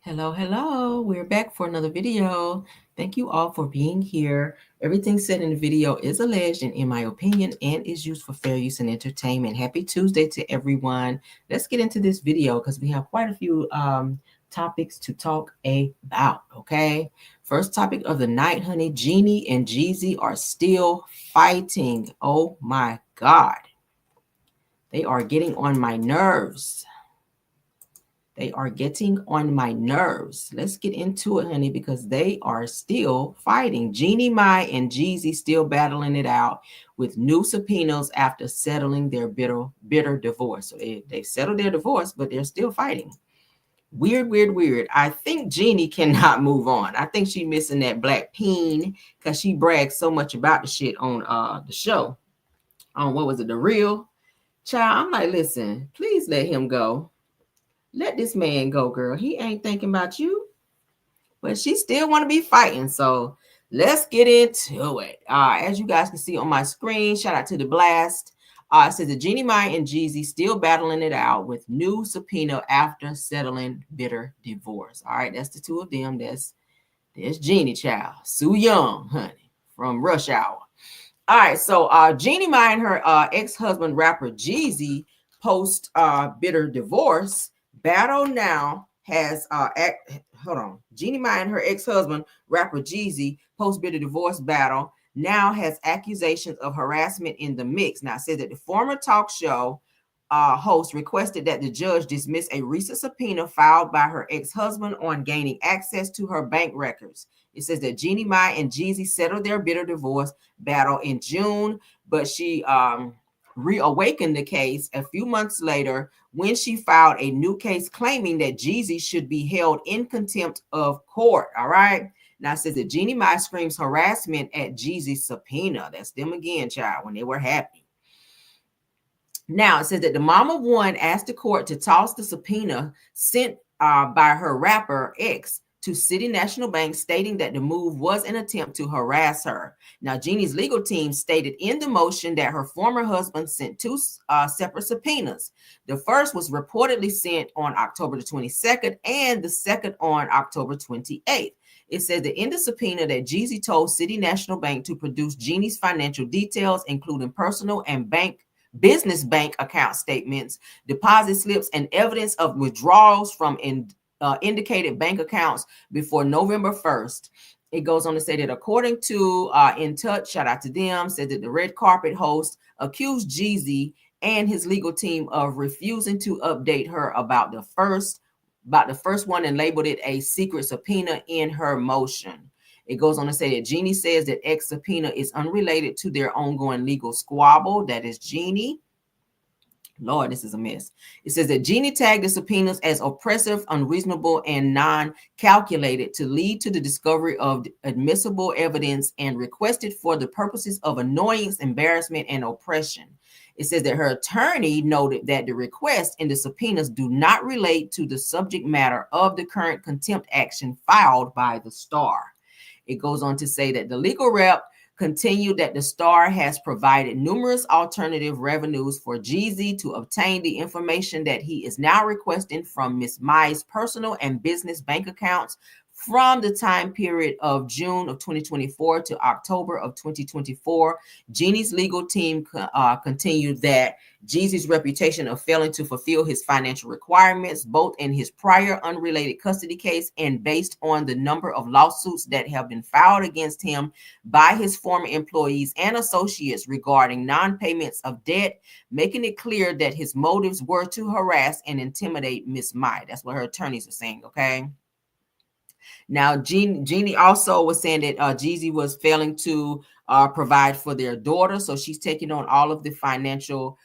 Hello. We're back for another video. Thank you all for being here. Everything said in the video is alleged and in my opinion and is used for fair use and entertainment. Happy Tuesday to everyone. Let's get into this video because we have quite a few topics to talk about, okay? First topic of the night, honey. Jeannie and Jeezy are still fighting. Oh my God. They are getting on my nerves. They are getting on my nerves. Let's get into it, honey, because they are still fighting. Jeannie Mai and Jeezy still battling it out with new subpoenas after settling their bitter divorce. So they've settled their divorce, but they're still fighting. Weird. I think Jeannie cannot move on. I think she's missing that black peen because she brags so much about the shit on the show. On what was it, The Real? Child, I'm like, listen, please let him go. Let this man go, girl. He ain't thinking about you. But she still want to be fighting. So let's get into it. As you guys can see on my screen, shout out to the blast. It says that Jeannie Mai and Jeezy still battling it out with new subpoena after settling bitter divorce. All right, that's the two of them. There's Jeannie, child. Sue Young, honey, from Rush Hour. All right, so Jeannie Mai and her ex-husband, rapper Jeezy, post bitter divorce. Battle now has Jeannie Mai and her ex-husband, rapper Jeezy, post bitter divorce battle now has accusations of harassment in the mix. Now, it says that the former talk show host requested that the judge dismiss a recent subpoena filed by her ex-husband on gaining access to her bank records. It says that Jeannie Mai and Jeezy settled their bitter divorce battle in June, but she reawakened the case a few months later when she filed a new case claiming that Jeezy should be held in contempt of court. All right. Now it says that Jeannie Mai screams harassment at Jeezy's subpoena. That's them again, child, when they were happy. Now it says that the mom of one asked the court to toss the subpoena sent by her rapper ex to City National Bank, stating that the move was an attempt to harass her. Now, Jeannie's legal team stated in the motion that her former husband sent two separate subpoenas. The first was reportedly sent on October the 22nd and the second on October 28th. It said that in the subpoena that Jeezy told City National Bank to produce Jeannie's financial details, including personal and business bank account statements, deposit slips, and evidence of withdrawals from indicated bank accounts before November 1st. It goes on to say that according to In Touch, shout out to them, said that the red carpet host accused Jeezy and his legal team of refusing to update her about the first one and labeled it a secret subpoena in her motion. It goes on to say that Jeannie says that ex subpoena is unrelated to their ongoing legal squabble. That is Jeannie. Lord, this is a mess. It says that Jeannie tagged the subpoenas as oppressive, unreasonable, and non-calculated to lead to the discovery of admissible evidence and requested for the purposes of annoyance, embarrassment, and oppression. It says that her attorney noted that the requests in the subpoenas do not relate to the subject matter of the current contempt action filed by the Star. It goes on to say that the legal rep continued that the Star has provided numerous alternative revenues for Jeezy to obtain the information that he is now requesting from Ms. Mai's personal and business bank accounts from the time period of June of 2024 to October of 2024. Jeannie's legal team continued that Jeezy's reputation of failing to fulfill his financial requirements, both in his prior unrelated custody case and based on the number of lawsuits that have been filed against him by his former employees and associates regarding non-payments of debt, making it clear that his motives were to harass and intimidate Ms. Mai. That's what her attorneys are saying, okay? Now, Jeannie also was saying that Jeezy was failing to provide for their daughter. So she's taking on all of the financial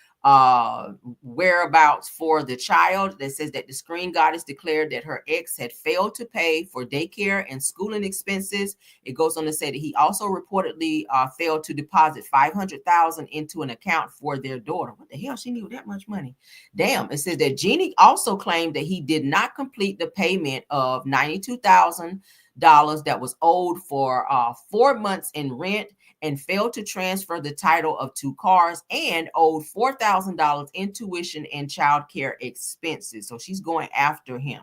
whereabouts for the child. That says that the Screen Goddess declared that her ex had failed to pay for daycare and schooling expenses. It goes on to say that he also reportedly failed to deposit $500,000 into an account for their daughter. What the hell? She needed that much money. Damn. It says that Jeannie also claimed that he did not complete the payment of $92,000 that was owed for 4 months in rent and failed to transfer the title of 2 cars and owed $4,000 in tuition and child care expenses. So she's going after him.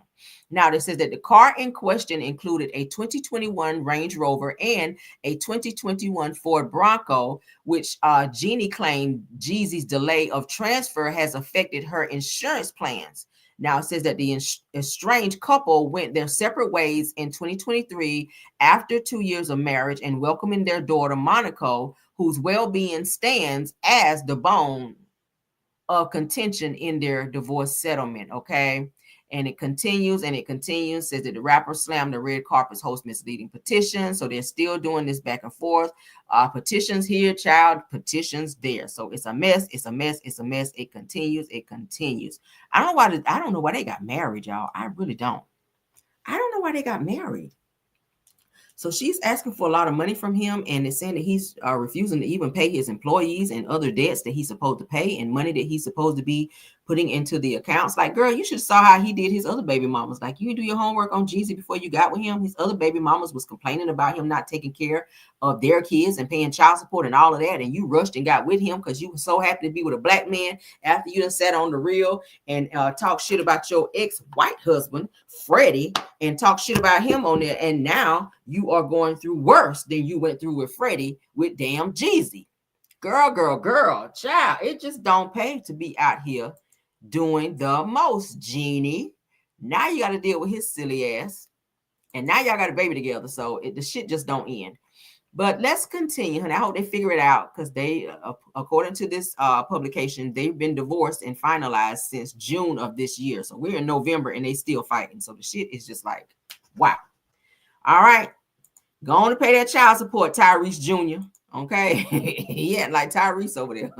Now, it says that the car in question included a 2021 Range Rover and a 2021 Ford Bronco, which Jeannie claimed Jeezy's delay of transfer has affected her insurance plans. Now, it says that the estranged couple went their separate ways in 2023 after 2 years of marriage and welcoming their daughter, Monaco, whose well-being stands as the bone of contention in their divorce settlement, okay? And it continues, says that the rapper slammed the red carpet's host misleading petitions. So they're still doing this back and forth. Petitions here, child, petitions there. So it's a mess, it's a mess, it's a mess. It continues, it continues. I don't know why they got married, y'all. I really don't. I don't know why they got married. So she's asking for a lot of money from him, and it's saying that he's refusing to even pay his employees and other debts that he's supposed to pay and money that he's supposed to be putting into the accounts. Like, girl, you should have saw how he did his other baby mamas. Like, you didn't do your homework on Jeezy before you got with him. His other baby mamas was complaining about him not taking care of their kids and paying child support and all of that. And you rushed and got with him because you were so happy to be with a black man after you done sat on the reel and talk shit about your ex-white husband, Freddie, and talk shit about him on there. And now you are going through worse than you went through with Freddie with damn Jeezy. Girl, child, it just don't pay to be out here doing the most, Jeannie. Now you got to deal with his silly ass. And now y'all got a baby together. So the shit just don't end. But let's continue. And I hope they figure it out because they, according to this publication, they've been divorced and finalized since June of this year. So we're in November and they still fighting. So the shit is just like, wow. All right. Go on to pay that child support, Tyrese Jr. Okay. Yeah, like Tyrese over there.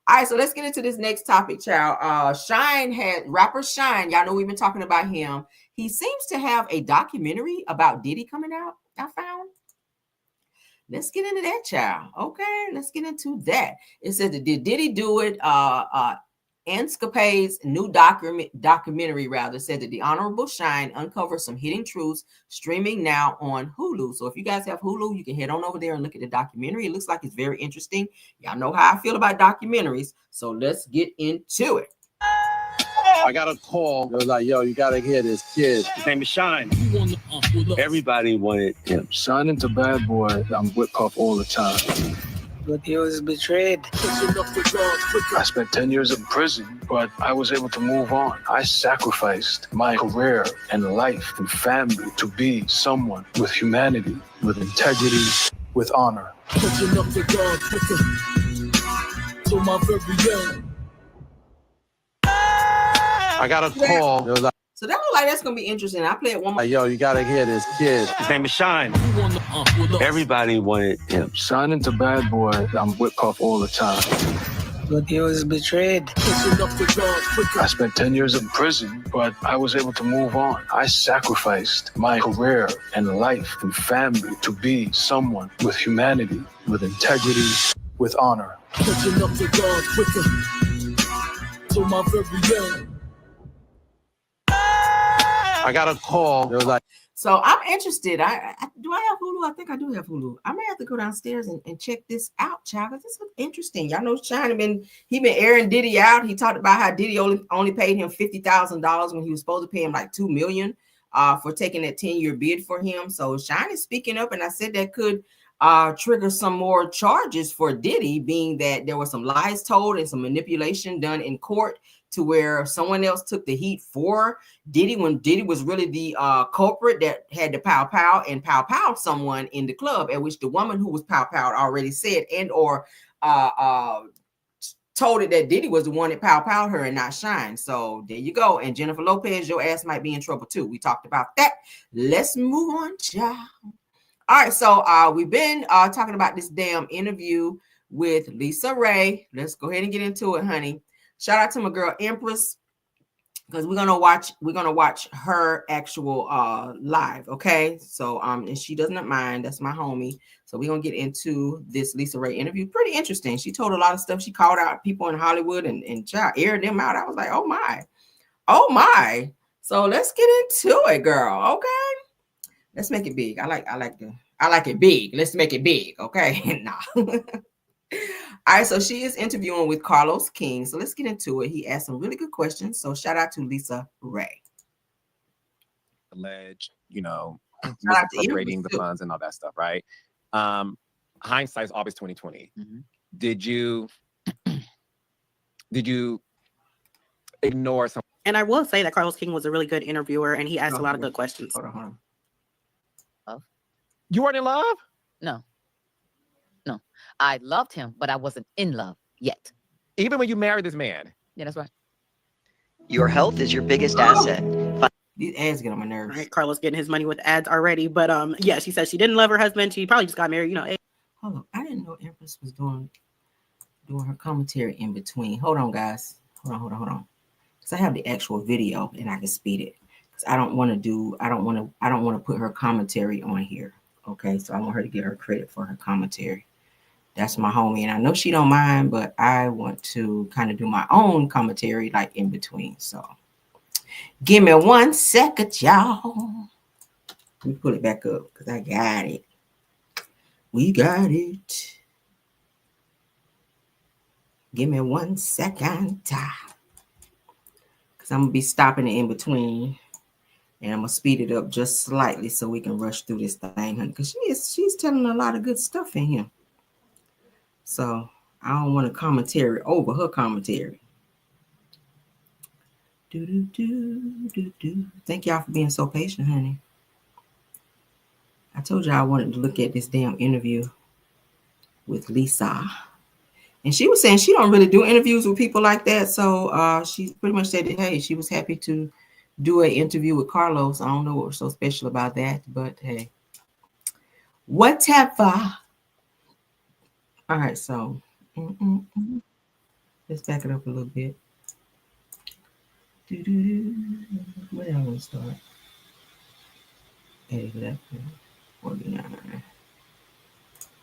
All right, so let's get into this next topic, child. Rapper Shyne, y'all know we've been talking about him. He seems to have a documentary about Diddy coming out, I found. Let's get into that, child. Okay, let's get into that. It says, did Diddy do it? Escapade's new documentary said that the Honorable Shyne uncovers some hidden truths, streaming now on Hulu. So if you guys have Hulu, you can head on over there and look at the documentary. It looks like it's very interesting. Y'all know how I feel about documentaries. So let's get into it. I got a call. It was like, yo, you got to hear this kid. His name is Shyne. Everybody wanted him. Shyne into bad boy. I'm whipped off all the time. But he was betrayed. I spent 10 years in prison, but I was able to move on. I sacrificed my career and life and family to be someone with humanity, with integrity, with honor. I got a call. It was like, so that look like that's gonna be interesting. I play it one more. Yo, you gotta hear this kid. His name is Shyne. Everybody wanted him. Shyne into bad boy. I'm whipped off all the time. But he was betrayed. I spent 10 years in prison, but I was able to move on. I sacrificed my career and life and family to be someone with humanity, with integrity, with honor. I got a call. It was like, so I'm interested. Do I have Hulu? I think I do have Hulu. I may have to go downstairs and check this out, child, because this looks interesting. Y'all know Shyne been airing Diddy out. He talked about how Diddy only paid him $50,000 when he was supposed to pay him like $2 million for taking that 10-year bid for him. So Shyne is speaking up, and I said that could trigger some more charges for Diddy, being that there were some lies told and some manipulation done in court to where someone else took the heat for Diddy when Diddy was really the culprit that had to pow and pow someone in the club, at which the woman who was pow already said and or told it that Diddy was the one that pow her and not Shyne. So there you go. And Jennifer Lopez, your ass might be in trouble too. We talked about that. Let's move on, child. All right, so we've been talking about this damn interview with LisaRaye. Let's go ahead and get into it, honey. Shout out to my girl Empress, because we're gonna watch her actual live. Okay, so and she does not mind. That's my homie. So we're gonna get into this LisaRaye interview. Pretty interesting. She told a lot of stuff. She called out people in Hollywood and aired them out. I was like, oh my. So let's get into it, girl. Okay, let's make it big. I like I like it big. Let's make it big, okay? Nah. All right, so she is interviewing with Carlos King. So let's get into it. He asked some really good questions. So shout out to LisaRaye. Alleged, Shout out to misappropriating Empress, the too. funds and all that stuff, right? Hindsight's always 2020. Mhm. Did you ignore some? And I will say that Carlos King was a really good interviewer, and he asked a lot of good questions. Hold on. You weren't in love? No. I loved him, but I wasn't in love yet. Even when you married this man? Yeah, that's right. Your health is your biggest asset. These ads get on my nerves. Right, Carlos getting his money with ads already, but yeah, she said she didn't love her husband. She probably just got married, Hold on. I didn't know Empress was doing her commentary in between. Hold on, guys. Hold on. Because I have the actual video and I can speed it. Because I don't want to put her commentary on here. Okay, so I want her to get her credit for her commentary. That's my homie, and I know she don't mind, but I want to kind of do my own commentary like in between. So give me 1 second, y'all. Let me pull it back up because I got it. We got it. Give me 1 second. Because I'm going to be stopping it in between. And I'm going to speed it up just slightly so we can rush through this thing, honey. Because she's telling a lot of good stuff in here. So I don't want a commentary over her commentary. Thank y'all for being so patient, honey. I told y'all I wanted to look at this damn interview with Lisa. And she was saying she don't really do interviews with people like that. So she pretty much said that, hey, she was happy to do an interview with Carlos. I don't know what was so special about that, but hey, whatever. All right, so let's back it up a little bit. Where do I want to start? 11, 49.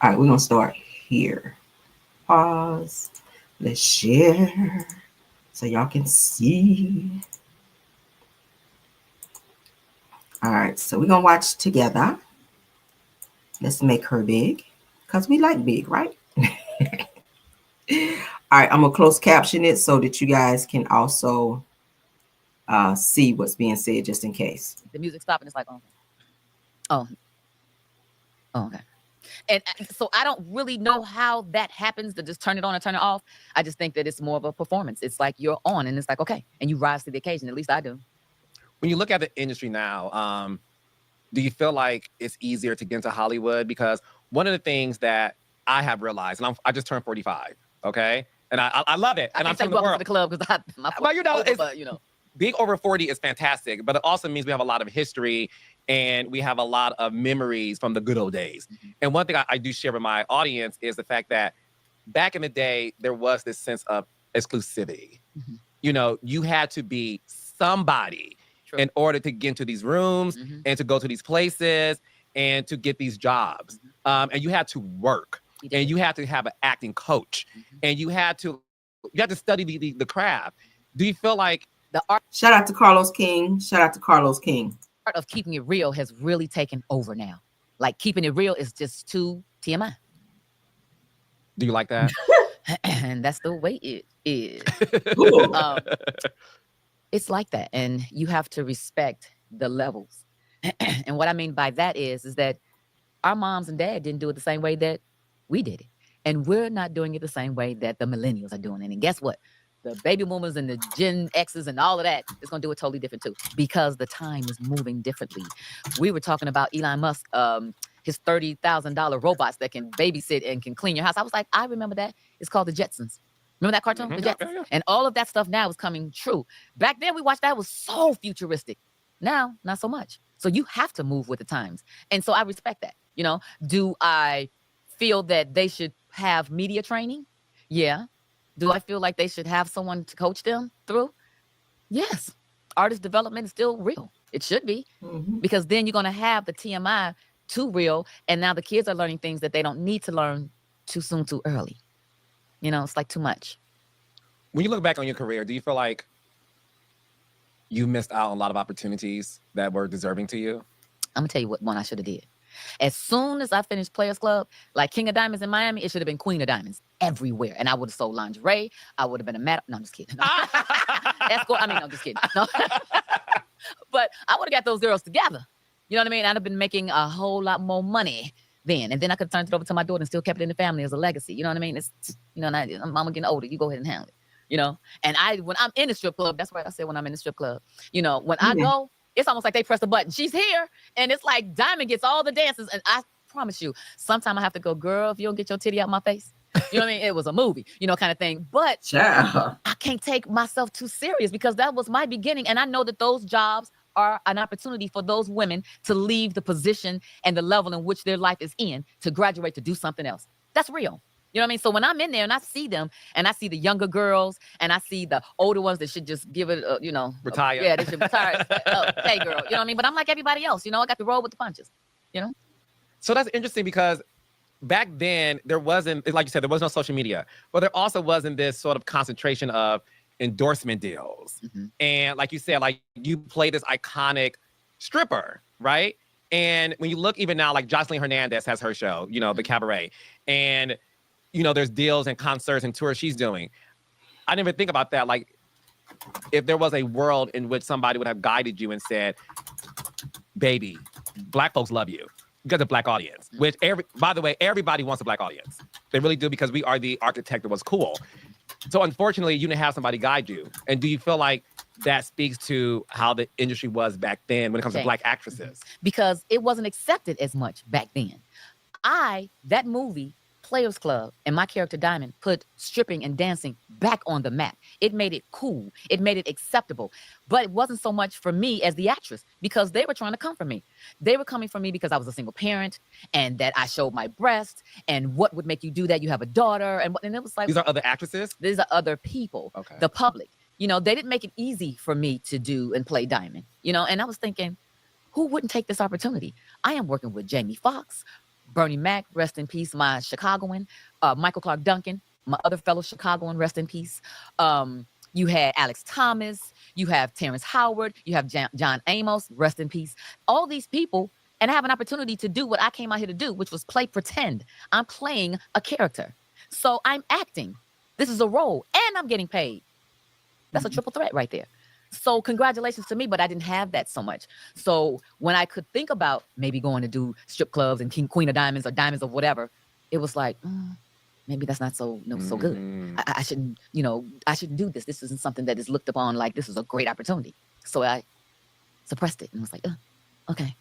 All right, we're going to start here. Pause. Let's share so y'all can see. All right, so we're going to watch together. Let's make her big because we like big, right? All right, I'm going to close caption it so that you guys can also see what's being said just in case. The music stopped and it's like, oh, okay. And so I don't really know how that happens to just turn it on and turn it off. I just think that it's more of a performance. It's like you're on and it's like, okay. And you rise to the occasion. At least I do. When you look at the industry now, do you feel like it's easier to get into Hollywood? Because one of the things that I have realized, and I just turned 45, okay? And I love it. And I'm telling the world. To the club because being over 40 is fantastic, but it also means we have a lot of history and we have a lot of memories from the good old days. Mm-hmm. And one thing I do share with my audience is the fact that back in the day, there was this sense of exclusivity. Mm-hmm. You had to be somebody in order to get into these rooms and to go to these places and to get these jobs. And you had to work and you had to have an acting coach and you had to study the craft. Do you feel like the art? Shout out to Carlos King. Art of keeping it real has really taken over now. Like keeping it real is just too TMI. Do you like that? And that's the way it is. It's like that. And you have to respect the levels. And what I mean by that is that our moms and dad didn't do it the same way that we did it. And we're not doing it the same way that the millennials are doing it. And guess what? The baby boomers and the Gen X's and all of that is going to do it totally different too, because the time is moving differently. We were talking about Elon Musk, his $30,000 robots that can babysit and can clean your house. I was like, I remember that. It's called the Jetsons. Remember that cartoon? The Jetsons. Yeah. And all of that stuff now is coming true. Back then we watched that, it was so futuristic. Now, not so much. So you have to move with the times. And so I respect that. Do I feel that they should have media training? Yeah. Do I feel like they should have someone to coach them through? Yes. Artist development is still real. It should be. Because then you're going to have the TMI too real. And now the kids are learning things that they don't need to learn too soon, too early. It's like too much. When you look back on your career, do you feel like you missed out on a lot of opportunities that were deserving to you? I'm going to tell you what one I should have did. As soon as I finished Players Club, like King of Diamonds in Miami, it should have been Queen of Diamonds everywhere. And I would have sold lingerie. I would have been a no, I'm just kidding. No. Escort, no, I'm just kidding. No. But I would have got those girls together. You know what I mean? I'd have been making a whole lot more money then. And then I could have turned it over to my daughter and still kept it in the family as a legacy. You know what I mean? It's, mama getting older. You go ahead and handle it, And when I'm in the strip club, that's right. I said when I'm in the strip club, when I go, it's almost like they press the button. She's here. And it's like Diamond gets all the dances. And I promise you, sometime I have to go, girl, if you don't get your titty out my face. You know what I mean? It was a movie, kind of thing. But I can't take myself too serious because that was my beginning. And I know that those jobs are an opportunity for those women to leave the position and the level in which their life is in to graduate to do something else. That's real. You know what I mean? So when I'm in there and I see them and I see the younger girls and I see the older ones that should just give it, retire. Yeah, they should retire. Hey, girl. You know what I mean? But I'm like everybody else. I got to roll with the punches, So that's interesting because back then there wasn't, like you said, there was no social media, but there also wasn't this sort of concentration of endorsement deals. Mm-hmm. And like you said, like you play this iconic stripper, right? And when you look even now, like Jocelyn Hernandez has her show, the Cabaret. And, there's deals and concerts and tours she's doing. I didn't even think about that. Like if there was a world in which somebody would have guided you and said, baby, Black folks love you. You got a Black audience, which by the way, everybody wants a Black audience. They really do because we are the architect of what's cool. So unfortunately, you didn't have somebody guide you. And do you feel like that speaks to how the industry was back then when it comes to Black actresses? Because it wasn't accepted as much back then. That movie, Players Club, and my character Diamond put stripping and dancing back on the map. It made it cool. It made it acceptable. But it wasn't so much for me as the actress because they were trying to come for me. They were coming for me because I was a single parent and that I showed my breast and what would make you do that? You have a daughter. And it was like... These are other actresses? These are other people. Okay. The public. They didn't make it easy for me to do and play Diamond. And I was thinking, who wouldn't take this opportunity? I am working with Jamie Foxx, Bernie Mac, rest in peace, my Chicagoan, Michael Clark Duncan, my other fellow Chicagoan, rest in peace. You had Alex Thomas, you have Terrence Howard, you have John Amos, rest in peace. All these people, and I have an opportunity to do what I came out here to do, which was play pretend. I'm playing a character. So I'm acting. This is a role, and I'm getting paid. That's a triple threat right there. So congratulations to me, but I didn't have that so much. So when I could think about maybe going to do strip clubs and Queen of Diamonds or Diamonds or whatever, it was like, maybe that's not so so good. I shouldn't, I shouldn't do this. This isn't something that is looked upon like this is a great opportunity. So I suppressed it and was like, okay.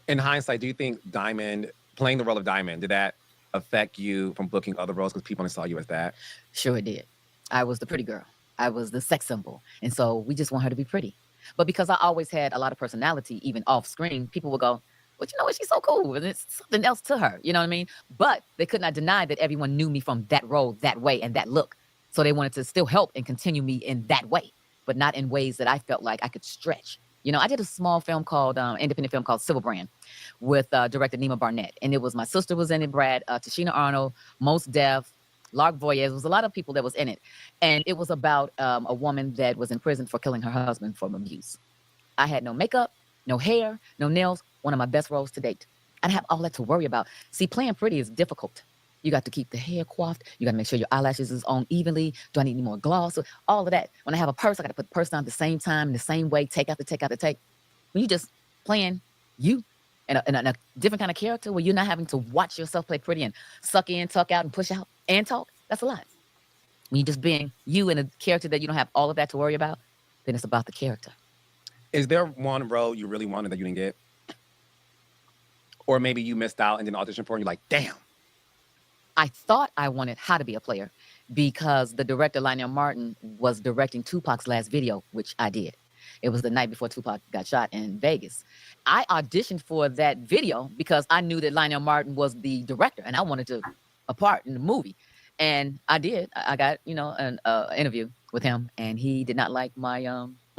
In hindsight, do you think playing the role of Diamond, did that affect you from booking other roles because people only saw you as that? Sure it did. I was the pretty girl. I was the sex symbol. And so we just want her to be pretty. But because I always had a lot of personality, even off screen, people would go, but you know what, she's so cool. And it's something else to her. You know what I mean? But they could not deny that everyone knew me from that role, that way, and that look. So they wanted to still help and continue me in that way, but not in ways that I felt like I could stretch. I did a small film called, independent film called Civil Brand with director Nima Barnett. And it was, my sister was in it, Brad, Tashina Arnold, Mos Def, Lark Voyez. There was a lot of people that was in it. And it was about a woman that was in prison for killing her husband from abuse. I had no makeup, no hair, no nails. One of my best roles to date. I didn't have all that to worry about. See, playing pretty is difficult. You got to keep the hair coiffed. You got to make sure your eyelashes is on evenly. Do I need any more gloss? All of that. When I have a purse, I got to put the purse on at the same time, in the same way, take out the take. When you just playing you in a different kind of character where you're not having to watch yourself play pretty and suck in, tuck out, and push out and talk, that's a lot. When you're just being you in a character that you don't have all of that to worry about, then it's about the character. Is there one role you really wanted that you didn't get? Or maybe you missed out and didn't audition for it and you're like, damn. I thought I wanted How to Be a Player because the director, Lionel Martin, was directing Tupac's last video, which I did. It was the night before Tupac got shot in Vegas. I auditioned for that video because I knew that Lionel Martin was the director and I wanted a part in the movie. And I did. I got, an interview with him and he did not like my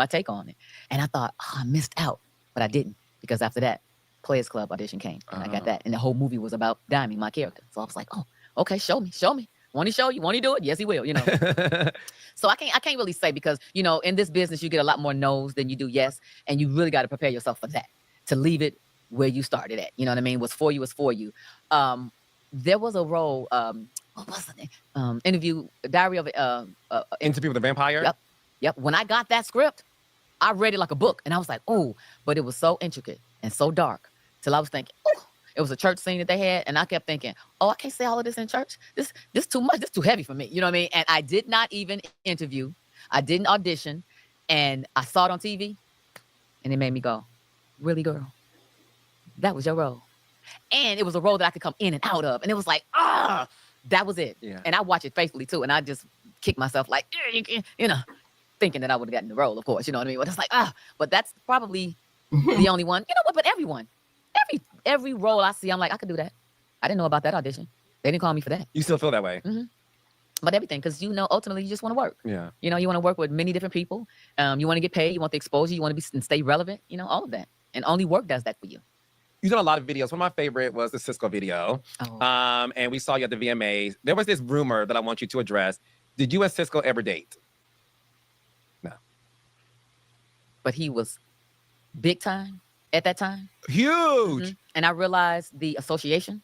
take on it. And I thought, I missed out, but I didn't because after that, Players Club audition came and I got that. And the whole movie was about Diamond, my character. So I was like, oh, okay, show me. Want to show you? Want to do it? Yes, he will, So I can't really say because, in this business, you get a lot more no's than you do yes. And you really got to prepare yourself for that, to leave it where you started at. You know what I mean? What's for you is for you. There was a role, what was the name? Interview, Diary of Interview with the Vampire? Yep. When I got that script, I read it like a book, and I was like, oh, but it was so intricate and so dark till I was thinking, oh, it was a church scene that they had, and I kept thinking, oh, I can't say all of this in church. This too much. This too heavy for me. You know what I mean? And I did not even interview. I didn't audition, and I saw it on TV, and it made me go, really, girl? That was your role. And it was a role that I could come in and out of, and it was like, that was it. Yeah. And I watch it faithfully too, and I just kick myself like, you know, thinking that I would have gotten the role, of course, you know what I mean? But it's like, but that's probably the only one. You know what? But every role I see, I'm like, I could do that. I didn't know about that audition. They didn't call me for that. You still feel that way? Mm-hmm. But everything, because you know, ultimately, you just want to work. Yeah. You know, you want to work with many different people. You want to get paid. You want the exposure. You want to be and stay relevant. You know, all of that. And only work does that for you. You've done a lot of videos. One of my favorite was the Cisco video. Oh. And we saw you at the VMAs. There was this rumor that I want you to address. Did you and Cisco ever date? No. But he was big time at that time. Huge. Mm-hmm. And I realized the association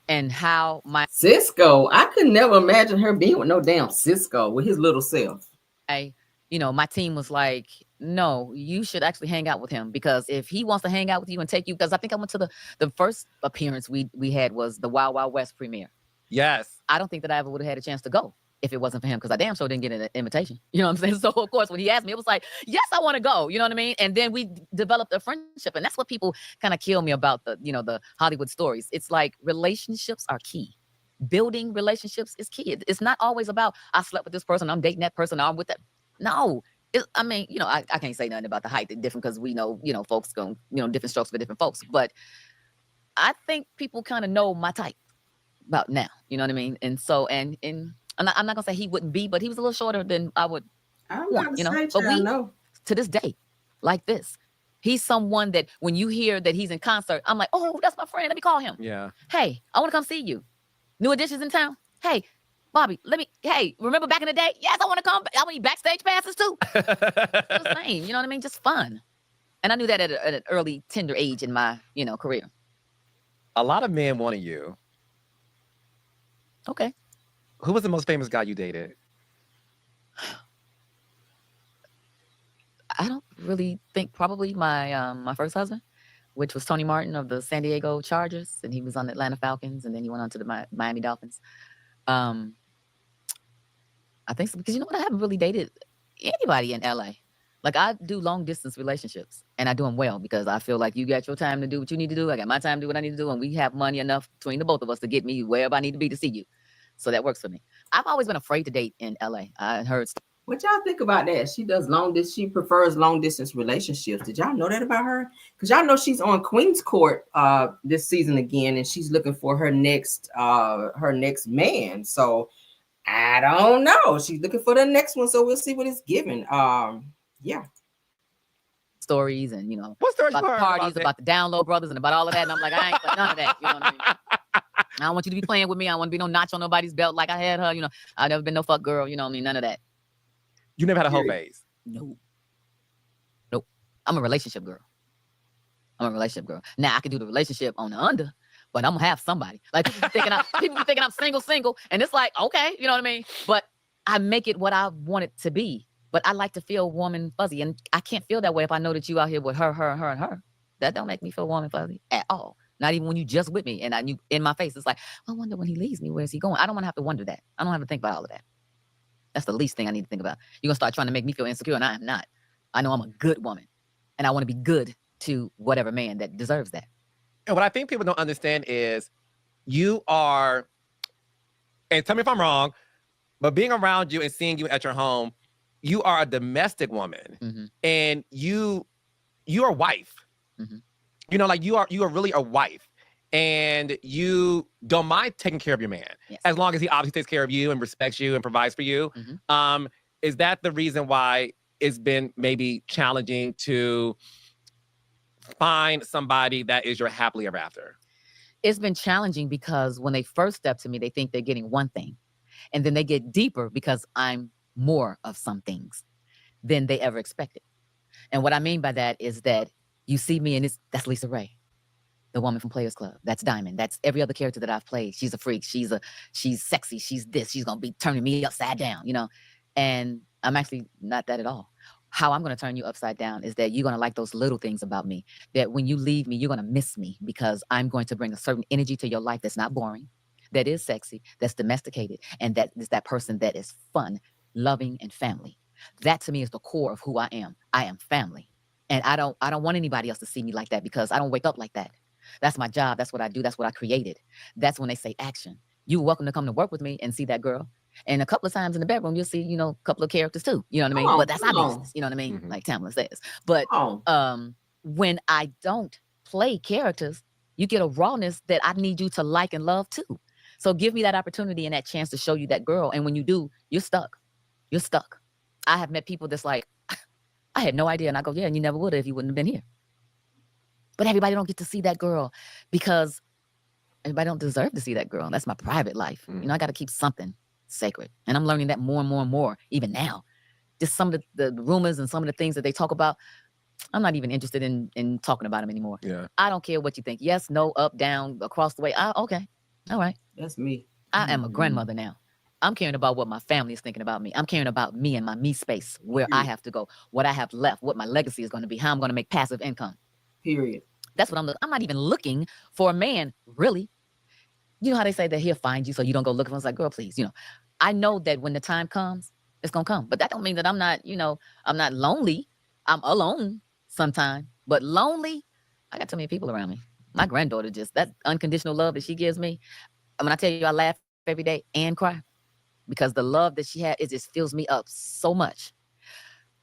and how my Cisco. I could never imagine her being with no damn Cisco with his little self. My team was like, no, you should actually hang out with him, because if he wants to hang out with you and take you, because I think I went to the first appearance we had was the Wild Wild West premiere. Yes. I don't think that I ever would have had a chance to go if it wasn't for him, because I damn sure didn't get an invitation. You know what I'm saying? So of course, when he asked me, it was like, yes, I want to go. You know what I mean? And then we developed a friendship, and that's what people kind of kill me about the Hollywood stories. It's like relationships are key. Building relationships is key. It's not always about I slept with this person, I'm dating that person, I'm with that. No. I can't say nothing about the height different, because we know, folks go, different strokes for different folks. But I think people kind of know my type about now. You know what I mean? And so, and I'm not gonna say he wouldn't be, but he was a little shorter than I would want. But we to this day, like this, he's someone that when you hear that he's in concert, I'm like, oh, that's my friend. Let me call him. Yeah. Hey, I want to come see you. New Editions in town. Hey, Bobby, remember back in the day? Yes, I want to come. I want backstage passes too. It's the same, you know what I mean? Just fun. And I knew that at an early, tender age in my, career. A lot of men wanted you. Okay. Who was the most famous guy you dated? I don't really think, probably my first husband, which was Tony Martin of the San Diego Chargers, and he was on the Atlanta Falcons, and then he went on to the Miami Dolphins. I think so, because you know what? I haven't really dated anybody in LA. Like, I do long distance relationships, and I do them well, because I feel like you got your time to do what you need to do. I got my time to do what I need to do. And we have money enough between the both of us to get me wherever I need to be to see you. So that works for me. I've always been afraid to date in LA. I heard. What y'all think about that? She prefers long distance relationships. Did y'all know that about her? Because y'all know she's on Queen's Court this season again, and she's looking for her next man. So I don't know. She's looking for the next one, so we'll see what it's given. Yeah. Stories and what stories about the parties, about the Download Brothers, and about all of that. And I'm like, I ain't got none of that. You know what I mean? I don't want you to be playing with me. I don't want to be no notch on nobody's belt like I had her. I've never been no fuck girl. You know what I mean? None of that. You never had a whole phase? No. Nope. I'm a relationship girl. Now I can do the relationship on the under, but I'm gonna have somebody. Like people be thinking I'm single, and it's like, okay, you know what I mean? But I make it what I want it to be. But I like to feel warm and fuzzy, and I can't feel that way if I know that you out here with her, and her. That don't make me feel warm and fuzzy at all. Not even when you just with me and you in my face. It's like, I wonder when he leaves me, where's he going? I don't want to have to wonder that. I don't have to think about all of that. That's the least thing I need to think about. You're gonna start trying to make me feel insecure, and I am not. I know I'm a good woman, and I want to be good to whatever man that deserves that. And what I think people don't understand is you are, and tell me if I'm wrong, but being around you and seeing you at your home, you are a domestic woman, mm-hmm. and you are a wife. Mm-hmm. Like you are really a wife, and you don't mind taking care of your man, yes. as long as he obviously takes care of you and respects you and provides for you. Mm-hmm. Is that the reason why it's been maybe challenging to find somebody that is your happily ever after? It's been challenging because when they first step to me, they think they're getting one thing, and then they get deeper because I'm more of some things than they ever expected. And what I mean by that is that you see me and that's LisaRaye. the woman from Players Club. That's Diamond. That's every other character that I've played. She's a freak. She's sexy. She's this. She's gonna be turning me upside down, you know. And I'm actually not that at all. How I'm gonna turn you upside down is that you're gonna like those little things about me. That when you leave me, you're gonna miss me because I'm going to bring a certain energy to your life that's not boring, that is sexy, that's domesticated, and that is that person that is fun, loving, and family. That to me is the core of who I am. I am family. And I don't want anybody else to see me like that because I don't wake up like that. That's my job. That's what I do. That's what I created. That's when they say action. You're welcome to come to work with me and see that girl. And a couple of times in the bedroom, you'll see, you know, a couple of characters too. You know what I mean? But that's our business. You know what I mean? Like Tamla says. But when I don't play characters, you get a rawness that I need you to like and love too. So give me that opportunity and that chance to show you that girl. And when you do, you're stuck. You're stuck. I have met people that's like, I had no idea. And I go, yeah, and you never would have if you wouldn't have been here. But everybody don't get to see that girl because everybody don't deserve to see that girl. That's my private life. You know, I got to keep something sacred. And I'm learning that more and more and more, even now. Just some of the rumors and some of the things that they talk about, I'm not even interested in talking about them anymore. Yeah. I don't care what you think. Yes, no, up, down, across the way. Okay. All right. That's me. I am a grandmother now. I'm caring about what my family is thinking about me. I'm caring about me and my me space, where I have to go, what I have left, what my legacy is going to be, how I'm going to make passive income. Period. That's what I'm not even looking for a man, really. You know how they say that he'll find you so you don't go looking for him? It's like, girl, please, you know. I know that when the time comes, it's going to come. But that don't mean that I'm not, you know, I'm not lonely. I'm alone sometimes. But lonely, I got too many people around me. My granddaughter just, that unconditional love that she gives me. When I tell you I laugh every day and cry. Because the love that she had, it just fills me up so much.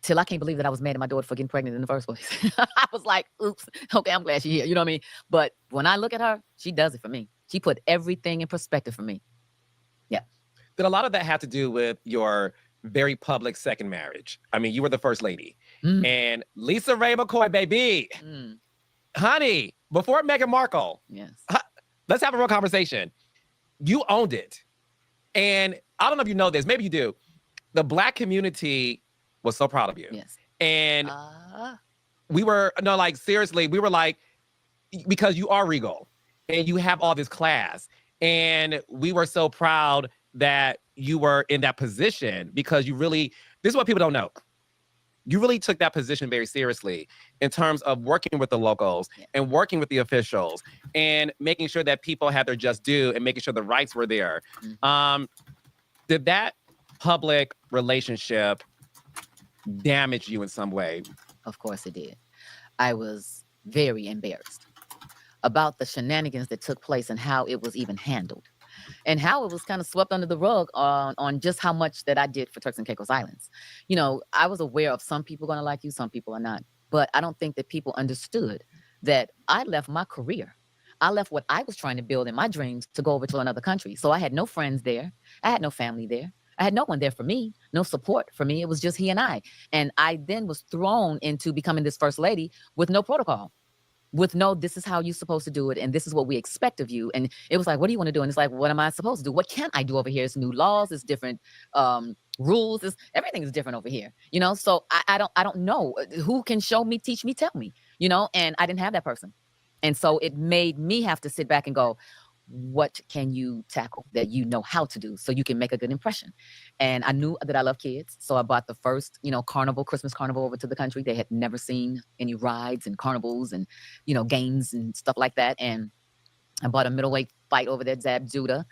Till I can't believe that I was mad at my daughter for getting pregnant in the first place. I was like, oops, okay, I'm glad she's here. You know what I mean? But when I look at her, she does it for me. She put everything in perspective for me. Yeah. Did a lot of that have to do with your very public second marriage? I mean, you were the first lady. And LisaRaye McCoy, baby. Honey, before Meghan Markle, yes, let's have a real conversation. You owned it. And I don't know if you know this, maybe you do. The Black community was so proud of you. Yes. And we were, no, like, seriously, we were like, because you are regal and you have all this class. And we were so proud that you were in that position because you really, this is what people don't know. You really took that position very seriously in terms of working with the locals and working with the officials and making sure that people had their just due and making sure the rights were there. Did that public relationship damage you in some way? Of course it did. I was very embarrassed about the shenanigans that took place and how it was even handled. And how it was kind of swept under the rug on just how much that I did for Turks and Caicos Islands. You know, I was aware of some people going to like you, some people are not. But I don't think that people understood that I left my career. I left what I was trying to build in my dreams to go over to another country. So I had no friends there. I had no family there. I had no one there for me, no support for me. It was just he and I. And I then was thrown into becoming this first lady with no protocol. With no, this is how you're supposed to do it. And this is what we expect of you. And it was like, what do you want to do? And it's like, what am I supposed to do? What can I do over here? It's new laws. It's different rules. Everything is different over here. You know, so I don't know who can show me, teach me, tell me, you know, and I didn't have that person. And so it made me have to sit back and go, what can you tackle that you know how to do so you can make a good impression? And I knew that I love kids. So I bought the first, you know, carnival, Christmas carnival over to the country. They had never seen any rides and carnivals and, you know, games and stuff like that. And I bought a middleweight fight over there, Zab Judah.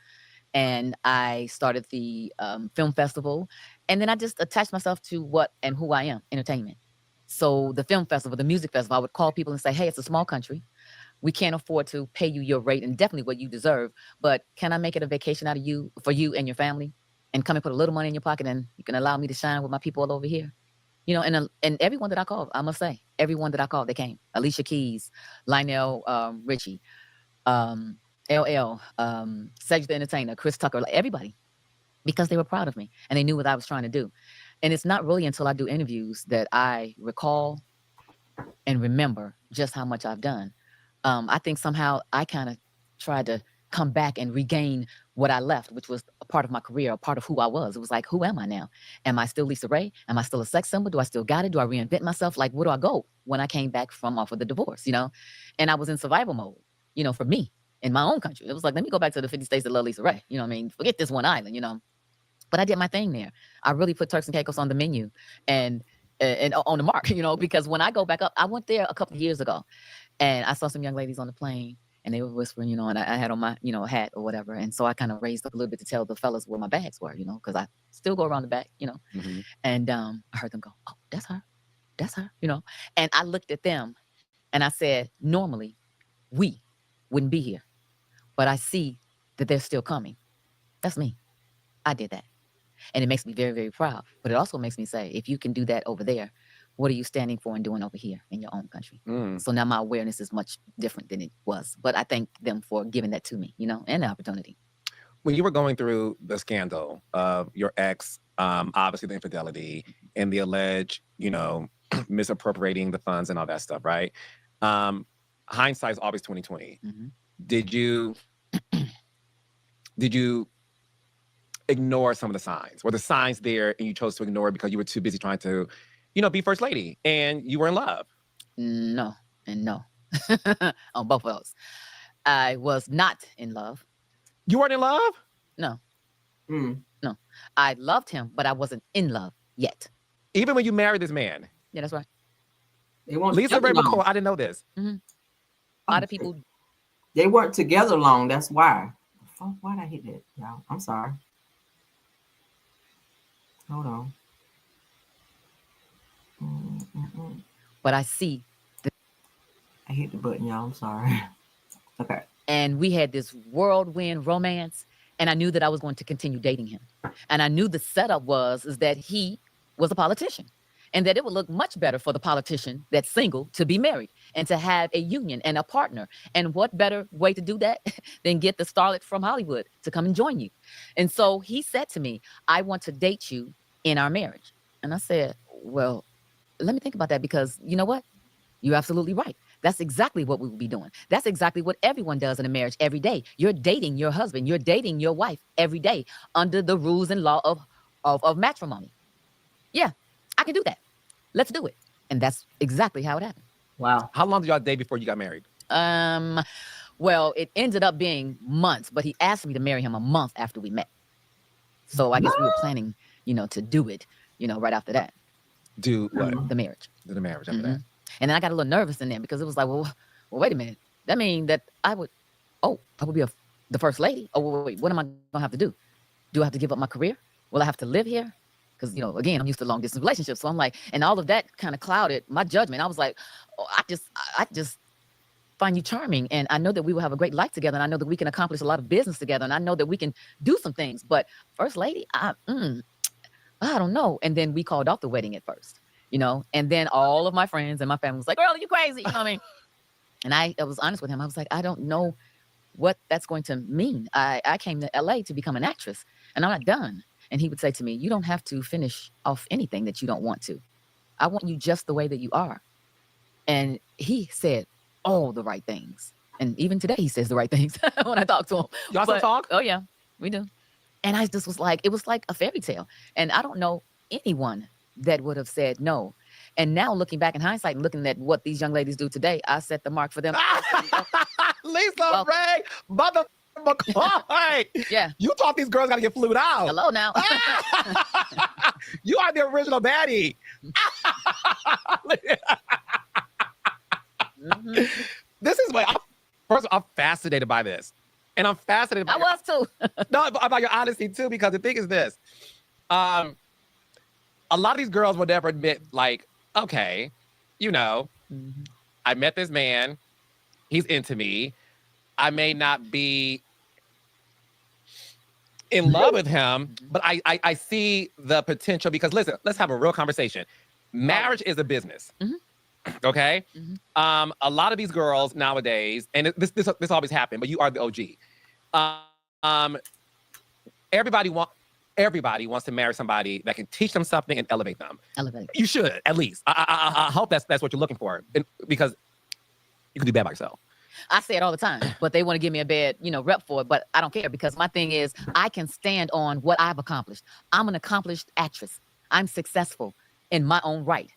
And I started the film festival. And then I just attached myself to what and who I am, entertainment. So the film festival, the music festival, I would call people and say, hey, it's a small country. We can't afford to pay you your rate and definitely what you deserve. But can I make it a vacation out of you for you and your family and come and put a little money in your pocket and you can allow me to shine with my people all over here? You know, and everyone that I called, I must say, everyone that I called, they came. Alicia Keys, Lionel Richie, LL, Cedric the Entertainer, Chris Tucker, like everybody, because they were proud of me and they knew what I was trying to do. And it's not really until I do interviews that I recall and remember just how much I've done. I think somehow I kind of tried to come back and regain what I left, which was a part of my career, a part of who I was. It was like, who am I now? Am I still LisaRaye? Am I still a sex symbol? Do I still got it? Do I reinvent myself? Like, where do I go when I came back from off of the divorce, you know? And I was in survival mode. for me in my own country. It was like, let me go back to the 50 states that love LisaRaye. You know what I mean? Forget this one island, But I did my thing there. I really put Turks and Caicos on the menu and on the mark, because when I go back up, I went there a couple of years ago and I saw some young ladies on the plane and they were whispering, and I had on my, hat or whatever. And so I kind of raised up a little bit to tell the fellas where my bags were, because I still go around the back, Mm-hmm. and I heard them go, oh, that's her. That's her, And I looked at them and I said, normally we wouldn't be here, but I see that they're still coming. That's me. I did that. And it makes me very, very proud. But it also makes me say, if you can do that over there, what are you standing for and doing over here in your own country? So now my awareness is much different than it was. But I thank them for giving that to me, and the opportunity. When you were going through the scandal of your ex, obviously the infidelity and the alleged, misappropriating the funds and all that stuff, right? Hindsight is always 2020. Mm-hmm. Did you ignore some of the signs? Were the signs there and you chose to ignore it because you were too busy trying to, be first lady and you were in love? No, and no. On both of those. I was not in love. You weren't in love? No. No. I loved him, but I wasn't in love yet. Even when you married this man? Yeah, that's right. LisaRaye McCoy, I didn't know this. Mm-hmm. A lot of people. They weren't together long. That's why. Why'd I hit that, y'all? I'm sorry. Hold on. But I see. I hit the button, y'all. I'm sorry. Okay. And we had this whirlwind romance, and I knew that I was going to continue dating him. And I knew the setup is that he was a politician, and that it would look much better for the politician that's single to be married and to have a union and a partner. And what better way to do that than get the starlet from Hollywood to come and join you? And so he said to me, I want to date you in our marriage. And I said, well, let me think about that, because you know what? You're absolutely right. That's exactly what we will be doing. That's exactly what everyone does in a marriage every day. You're dating your husband. You're dating your wife every day under the rules and law of matrimony. Yeah, I can do that. Let's do it. And that's exactly how it happened. Wow. How long did y'all date before you got married? Well, it ended up being months, but he asked me to marry him a month after we met. So I guess we were planning, to do it, right after that. Do what? The marriage. Do the marriage after that. And then I got a little nervous in there because it was like, well, wait a minute. That means that I would be the first lady. Oh, wait, what am I going to have to do? Do I have to give up my career? Will I have to live here? Because, again, I'm used to long distance relationships. So I'm like, and all of that kind of clouded my judgment. I was like, oh, I just find you charming. And I know that we will have a great life together. And I know that we can accomplish a lot of business together. And I know that we can do some things. But first lady, I don't know. And then we called off the wedding at first. And then all of my friends and my family was like, girl, you crazy. You know what I mean? And I was honest with him. I was like, I don't know what that's going to mean. I came to LA to become an actress and I'm not done. And he would say to me, you don't have to finish off anything that you don't want to. I want you just the way that you are. And he said all the right things. And even today he says the right things when I talk to him. Y'all still talk? Oh yeah, we do. And I just was like, it was like a fairy tale. And I don't know anyone that would have said no. And now looking back in hindsight and looking at what these young ladies do today, I set the mark for them. LisaRaye, mother McCoy. Yeah. You thought these girls got to get flued out. Hello now. You are the original baddie. This is what I'm fascinated by this. And I'm fascinated by I was too. No, about your honesty too, because the thing is this. A lot of these girls will never admit, like, okay, I met this man. He's into me. I may not be in love with him, but I see the potential because, listen, let's have a real conversation. Marriage is a business. Okay? A lot of these girls nowadays, and this always happened, but you are the OG. Everybody wants to marry somebody that can teach them something and elevate them. You should, at least. I hope that's what you're looking for, because you can do bad by yourself. I say it all the time, but they want to give me a bad, rep for it. But I don't care, because my thing is I can stand on what I've accomplished. I'm an accomplished actress. I'm successful in my own right.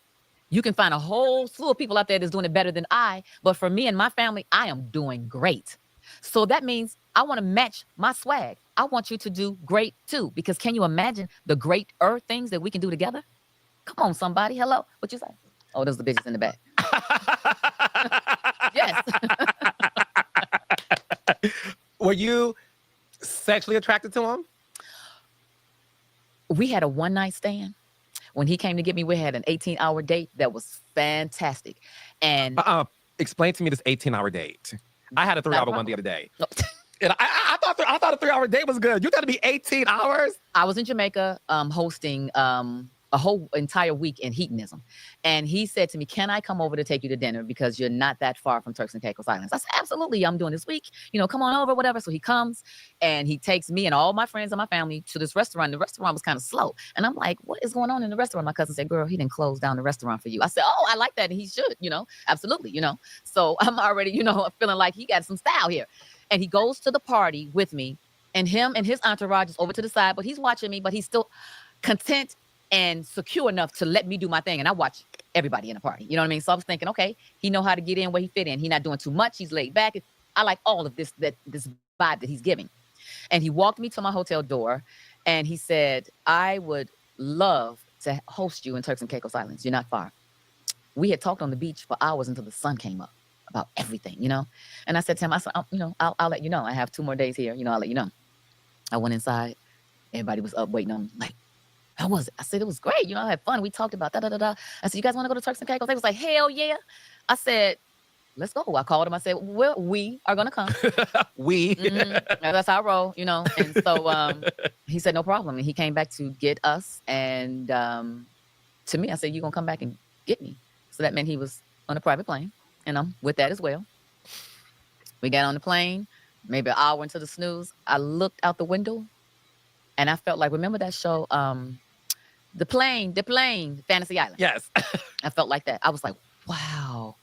You can find a whole slew of people out there that's doing it better than I. But for me and my family, I am doing great. So that means I want to match my swag. I want you to do great too. Because can you imagine the greater things that we can do together? Come on, somebody. Hello. What you say? Oh, those are the bitches in the back. Yes. Were you sexually attracted to him? We had a one-night stand. When he came to get me, we had an 18-hour date that was fantastic. And explain to me this 18-hour date. I had a 3-hour one the other day. No. And I thought a 3-hour date was good. You got to be 18 hours? I was in Jamaica hosting a whole entire week in hedonism. And he said to me, can I come over to take you to dinner because you're not that far from Turks and Caicos Islands? I said, absolutely. I'm doing this week. Come on over, whatever. So he comes and he takes me and all my friends and my family to this restaurant. The restaurant was kind of slow. And I'm like, what is going on in the restaurant? My cousin said, girl, he didn't close down the restaurant for you. I said, oh, I like that. And he should, absolutely, So I'm already, feeling like he got some style here. And he goes to the party with me, and him and his entourage is over to the side, but he's watching me, but he's still content and secure enough to let me do my thing. And I watch everybody in the party. You know what I mean? So I was thinking, okay, he know how to get in where he fit in. He's not doing too much. He's laid back. I like all of this vibe that he's giving. And he walked me to my hotel door and he said, I would love to host you in Turks and Caicos Islands. You're not far. We had talked on the beach for hours until the sun came up about everything, And I said to him, I said, I'll let you know. I have 2 more days here. I'll let you know. I went inside. Everybody was up waiting on me. Like, how was it? I said, it was great. I had fun. We talked about da-da-da-da. I said, you guys want to go to Turks and Caicos? They was like, hell yeah. I said, let's go. I called him. I said, well, we are going to come. That's how I roll, And so he said, no problem. And he came back to get us. And to me, I said, you going to come back and get me? So that meant he was on a private plane. And I'm with that as well. We got on the plane, maybe an hour into the snooze. I looked out the window and I felt like, remember that show, The Plane, Fantasy Island? Yes. I felt like that. I was like, wow,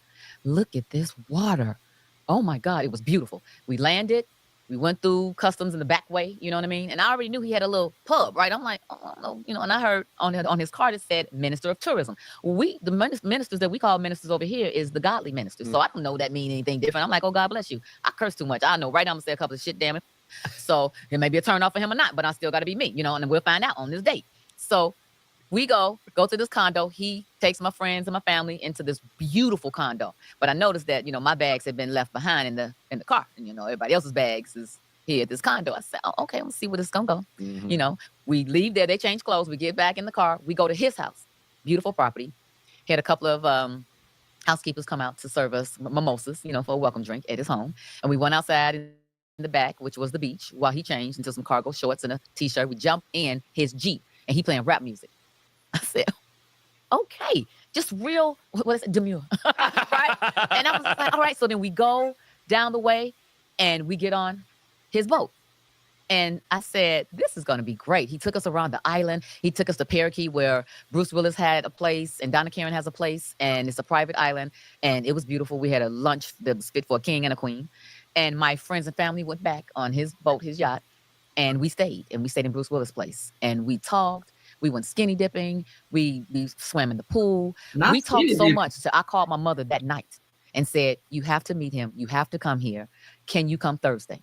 look at this water. Oh my God, it was beautiful. We landed. We went through customs in the back way, you know what I mean? And I already knew he had a little pub, right? I'm like, oh, no, and I heard on his card it said Minister of Tourism. The ministers that we call ministers over here is the godly ministers. So I don't know that mean anything different. I'm like, oh, God bless you. I curse too much. I know, right? I'm going to say a couple of shit, damn it. So it may be a turn off for him or not, but I still got to be me, and we'll find out on this date. So we go to this condo. He takes my friends and my family into this beautiful condo. But I noticed that, my bags had been left behind in the car. And, everybody else's bags is here at this condo. I said, oh, okay, let's see where this is going to go. Mm-hmm. We leave there. They change clothes. We get back in the car. We go to his house. Beautiful property. He had a couple of housekeepers come out to serve us mimosas, for a welcome drink at his home. And we went outside in the back, which was the beach, while he changed into some cargo shorts and a T-shirt. We jumped in his Jeep and he playing rap music. I said, okay, just real, what is it, demure, right? And I was like, all right. So then we go down the way and we get on his boat. And I said, this is going to be great. He took us around the island. He took us to Parakeet where Bruce Willis had a place and Donna Karan has a place. And it's a private island. And it was beautiful. We had a lunch that was fit for a king and a queen. And my friends and family went back on his boat, his yacht. And we stayed. And we stayed in Bruce Willis' place. And we talked. We went skinny dipping. We swam in the pool. We talked so much. So I called my mother that night and said, you have to meet him. You have to come here. Can you come Thursday?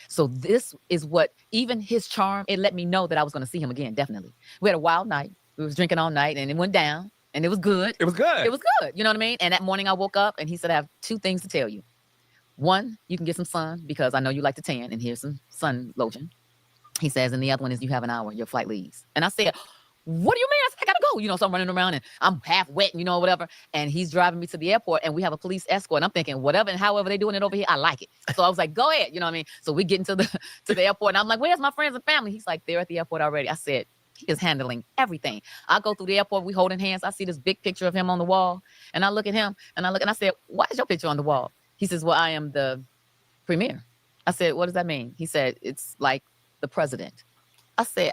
So this is what, even his charm, it let me know that I was going to see him again, definitely. We had a wild night. We was drinking all night and it went down and it was good. It was good. It was good. You know what I mean? And that morning I woke up and he said, I have 2 things to tell you. One, you can get some sun because I know you like to tan and here's some sun lotion. He says, and the other one is you have an hour, your flight leaves. And I said, what do you mean? I said, I gotta go. So I'm running around and I'm half wet, whatever. And he's driving me to the airport and we have a police escort. And I'm thinking, whatever and however they're doing it over here, I like it. So I was like, go ahead. You know what I mean? So we get into the airport and I'm like, where's my friends and family? He's like, they're at the airport already. I said, he is handling everything. I go through the airport, we holding hands. I see this big picture of him on the wall. And I look at him and I said, why is your picture on the wall? He says, well, I am the premier. I said, what does that mean? He said, it's like the president. I said,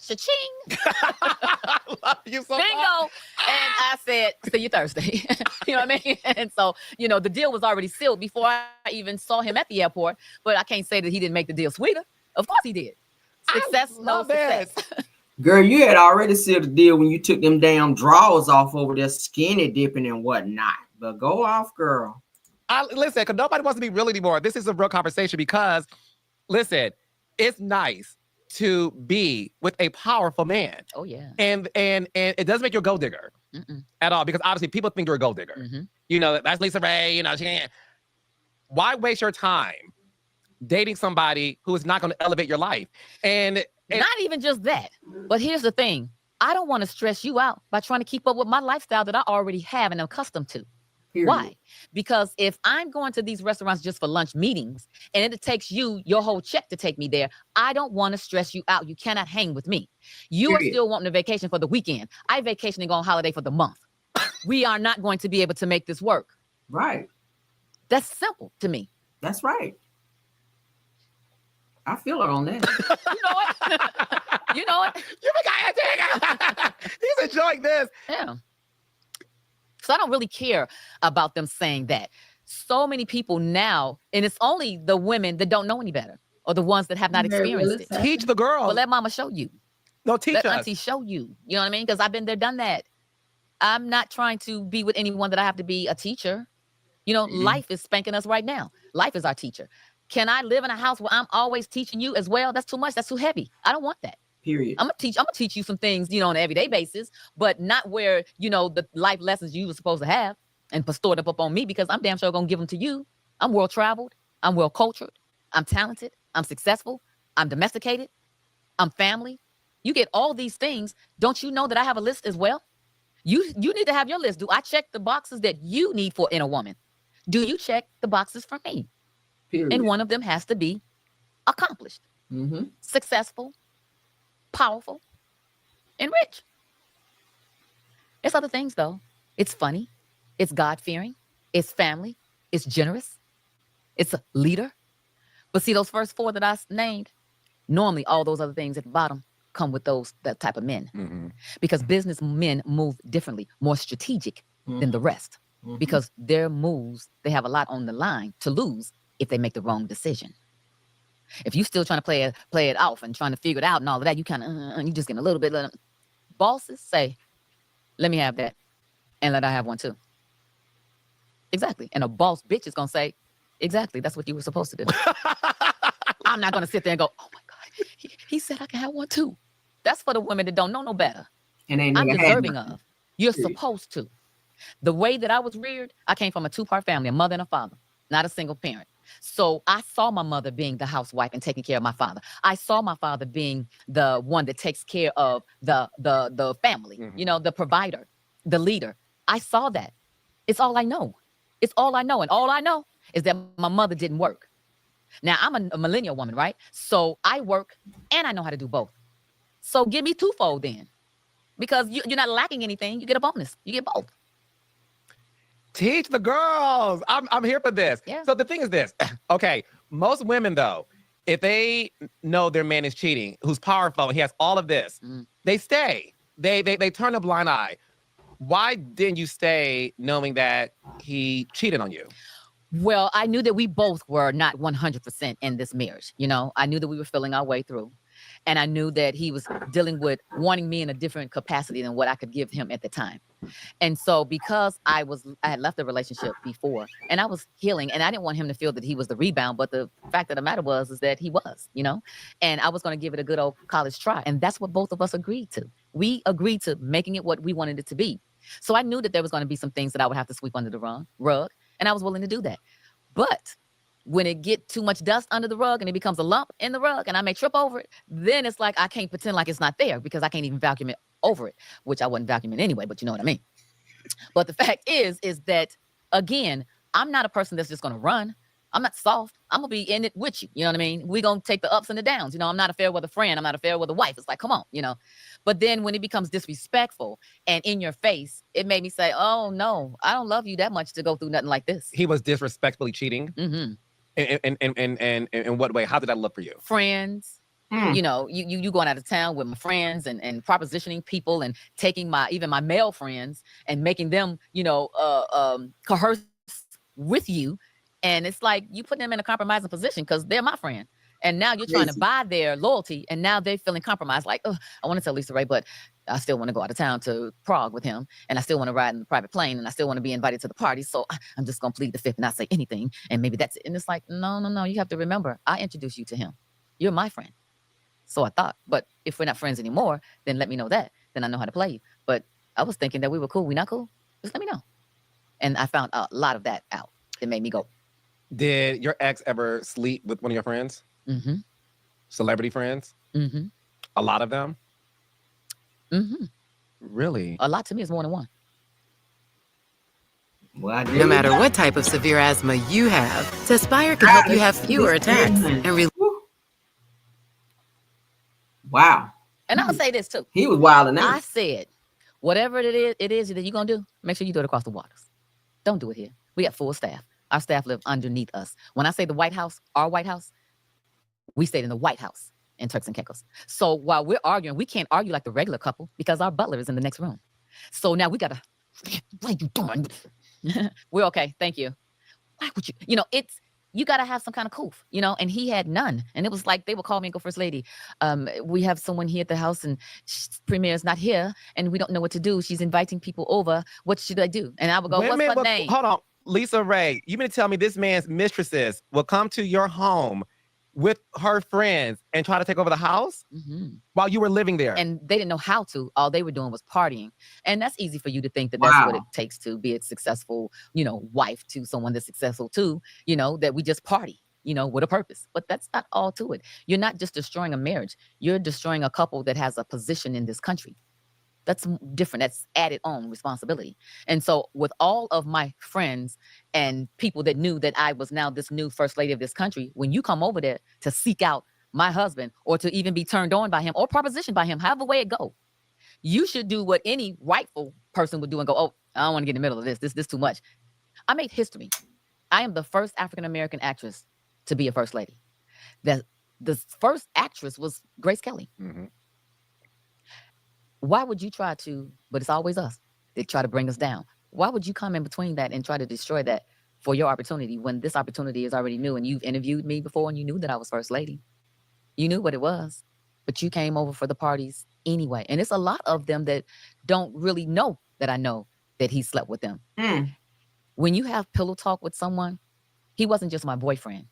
cha-ching. I love you so Bingo. much. And I said, see you Thursday. You know what I mean? And so, the deal was already sealed before I even saw him at the airport. But I can't say that he didn't make the deal sweeter. Of course he did. Success, no success. Girl, you had already sealed the deal when you took them damn drawers off over there, skinny dipping and whatnot. But go off, girl. Listen, because nobody wants to be real anymore. This is a real conversation because, listen, it's nice to be with a powerful man. Oh yeah. And it doesn't make you a gold digger at all, because obviously people think you're a gold digger. You know, that's LisaRaye, you know, she can't. Why waste your time dating somebody who is not going to elevate your life? And not even just that, but here's the thing. I don't want to stress you out by trying to keep up with my lifestyle that I already have and am accustomed to. Period. Why? Because if I'm going to these restaurants just for lunch meetings and it takes you your whole check to take me there, I don't want to stress you out. You cannot hang with me. You are still wanting a vacation for the weekend. I vacationing on holiday for the month. We are not going to be able to make this work. Right. That's simple to me. That's right. I feel her on that. You know what? You know what? He's enjoying this. Yeah. So I don't really care about them saying that. So many people now, and it's only the women that don't know any better, or the ones that have not experienced it. Teach the girl. Well, let mama show you. No, teach let us. auntie show you. You know what I mean? Because I've been there, done that. I'm not trying to be with anyone that I have to be a teacher. You know, life is spanking us right now. Life is our teacher. Can I live in a house where I'm always teaching you as well? That's too much. That's too heavy. I don't want that. Period. I'm gonna teach you some things, you know, on an everyday basis, but not where, you know, the life lessons you were supposed to have and stored up on me, because I'm damn sure gonna give them to you. I'm well traveled. I'm well cultured. I'm talented. I'm successful. I'm domesticated. I'm family. You get all these things. Don't you know that I have a list as well? You need to have your list. Do I check the boxes that you need for in a woman? Do you check the boxes for me? Period. And one of them has to be accomplished, successful, powerful, and rich. It's other things though. It's funny. It's God-fearing. It's family. It's generous. It's a leader. But see, those first four that I named, normally all those other things at the bottom come with that type of men. Because businessmen move differently, more strategic than the rest. Because their moves, they have a lot on the line to lose if they make the wrong decision. If you still trying to play it off and trying to figure it out and all of that, you kind of, you just getting a little bit. Bosses say, let me have that. And let I have one too. Exactly. And a boss bitch is going to say, exactly, that's what you were supposed to do. I'm not going to sit there and go, oh my God, he said I can have one too. That's for the women that don't know no better. And I'm deserving of. You're supposed to. The way that I was reared, I came from a two-part family, a mother and a father, not a single parent. So I saw my mother being the housewife and taking care of my father. I saw my father being the one that takes care of the family, you know, the provider, the leader. I saw that. It's all I know. It's all I know. And all I know is that my mother didn't work. Now, I'm a millennial woman, right? So I work and I know how to do both. So give me twofold then. Because you're not lacking anything. You get a bonus. You get both. Teach the girls. I'm here for this. Yeah. So the thing is this. Okay, most women though, if they know their man is cheating, who's powerful, he has all of this, they stay. They turn a blind eye. Why didn't you stay knowing that he cheated on you? Well, I knew that we both were not 100% in this marriage. You know, I knew that we were feeling our way through. And I knew that he was dealing with wanting me in a different capacity than what I could give him at the time. And so because I had left the relationship before and I was healing, and I didn't want him to feel that he was the rebound, but the fact of the matter is that he was, you know, and I was going to give it a good old college try. And that's what both of us agreed to. We agreed to making it what we wanted it to be. So I knew that there was going to be some things that I would have to sweep under the rug, and I was willing to do that. But when it get too much dust under the rug and it becomes a lump in the rug and I may trip over it, then it's like I can't pretend like it's not there because I can't even vacuum it over it, which I wouldn't vacuum it anyway, but you know what I mean. But the fact is that, again, I'm not a person that's just going to run. I'm not soft. I'm going to be in it with you. You know what I mean? We're going to take the ups and the downs. You know, I'm not a fair weather friend. I'm not a fair weather wife. It's like, come on, you know. But then when it becomes disrespectful and in your face, it made me say, oh, no, I don't love you that much to go through nothing like this. He was disrespectfully cheating? Mm-hmm. In what way? How did that look for you? Friends. You know, you going out of town with my friends and propositioning people and taking even my male friends and making them, you know, coerce with you. And it's like you put them in a compromising position because they're my friend. And now you're trying to Crazy. buy their loyalty, and now they're feeling compromised. Like, oh, I want to tell LisaRaye, but I still want to go out of town to Prague with him, and I still want to ride in the private plane, and I still want to be invited to the party. So I'm just gonna plead the fifth and not say anything, and maybe that's it. And it's like, no. You have to remember, I introduced you to him. You're my friend. So I thought, but if we're not friends anymore, then let me know that. Then I know how to play you. But I was thinking that we were cool. We not cool? Just let me know. And I found a lot of that out. It made me go. Did your ex ever sleep with one of your friends? Mm-hmm. Celebrity friends? Mm-hmm. A lot of them? Mm-hmm. Really? A lot to me is more than one. Well, No matter what type of severe asthma you have, Tespire can help you have fewer attacks and wow. And I'll say this too. He was wilding I out. said, whatever it is that you're going to do, make sure you do it across the waters. Don't do it here. We have full staff. Our staff live underneath us. When I say the White House, our White House, we stayed in the White House in Turks and Caicos. So while we're arguing, we can't argue like the regular couple because our butler is in the next room. So now we got to, what are you doing? We're okay. Thank you. Why would you, you got to have some kind of coof, and he had none. And it was like, they would call me and go, First Lady, we have someone here at the house and Premier's not here and we don't know what to do. She's inviting people over. What should I do? And I would go, what's her name? Hold on. LisaRaye, you mean to tell me this man's mistresses will come to your home with her friends and try to take over the house while you were living there? And they didn't know how to. All they were doing was partying. And that's easy for you to think that that's what it takes to be a successful, wife to someone that's successful too, that we just party, with a purpose. But that's not all to it. You're not just destroying a marriage. You're destroying a couple that has a position in this country. That's different. That's added on responsibility. And so with all of my friends and people that knew that I was now this new first lady of this country, when you come over there to seek out my husband or to even be turned on by him or propositioned by him, however way it go, you should do what any rightful person would do and go, oh, I don't want to get in the middle of this. This too much. I made history. I am the first African-American actress to be a first lady. The first actress was Grace Kelly. Mm-hmm. Why would you try to, but it's always us, they try to bring us down. Why would you come in between that and try to destroy that for your opportunity when this opportunity is already new and you've interviewed me before and you knew that I was first lady? You knew what it was, but you came over for the parties anyway. And it's a lot of them that don't really know that I know that he slept with them. When you have pillow talk with someone, he wasn't just my boyfriend.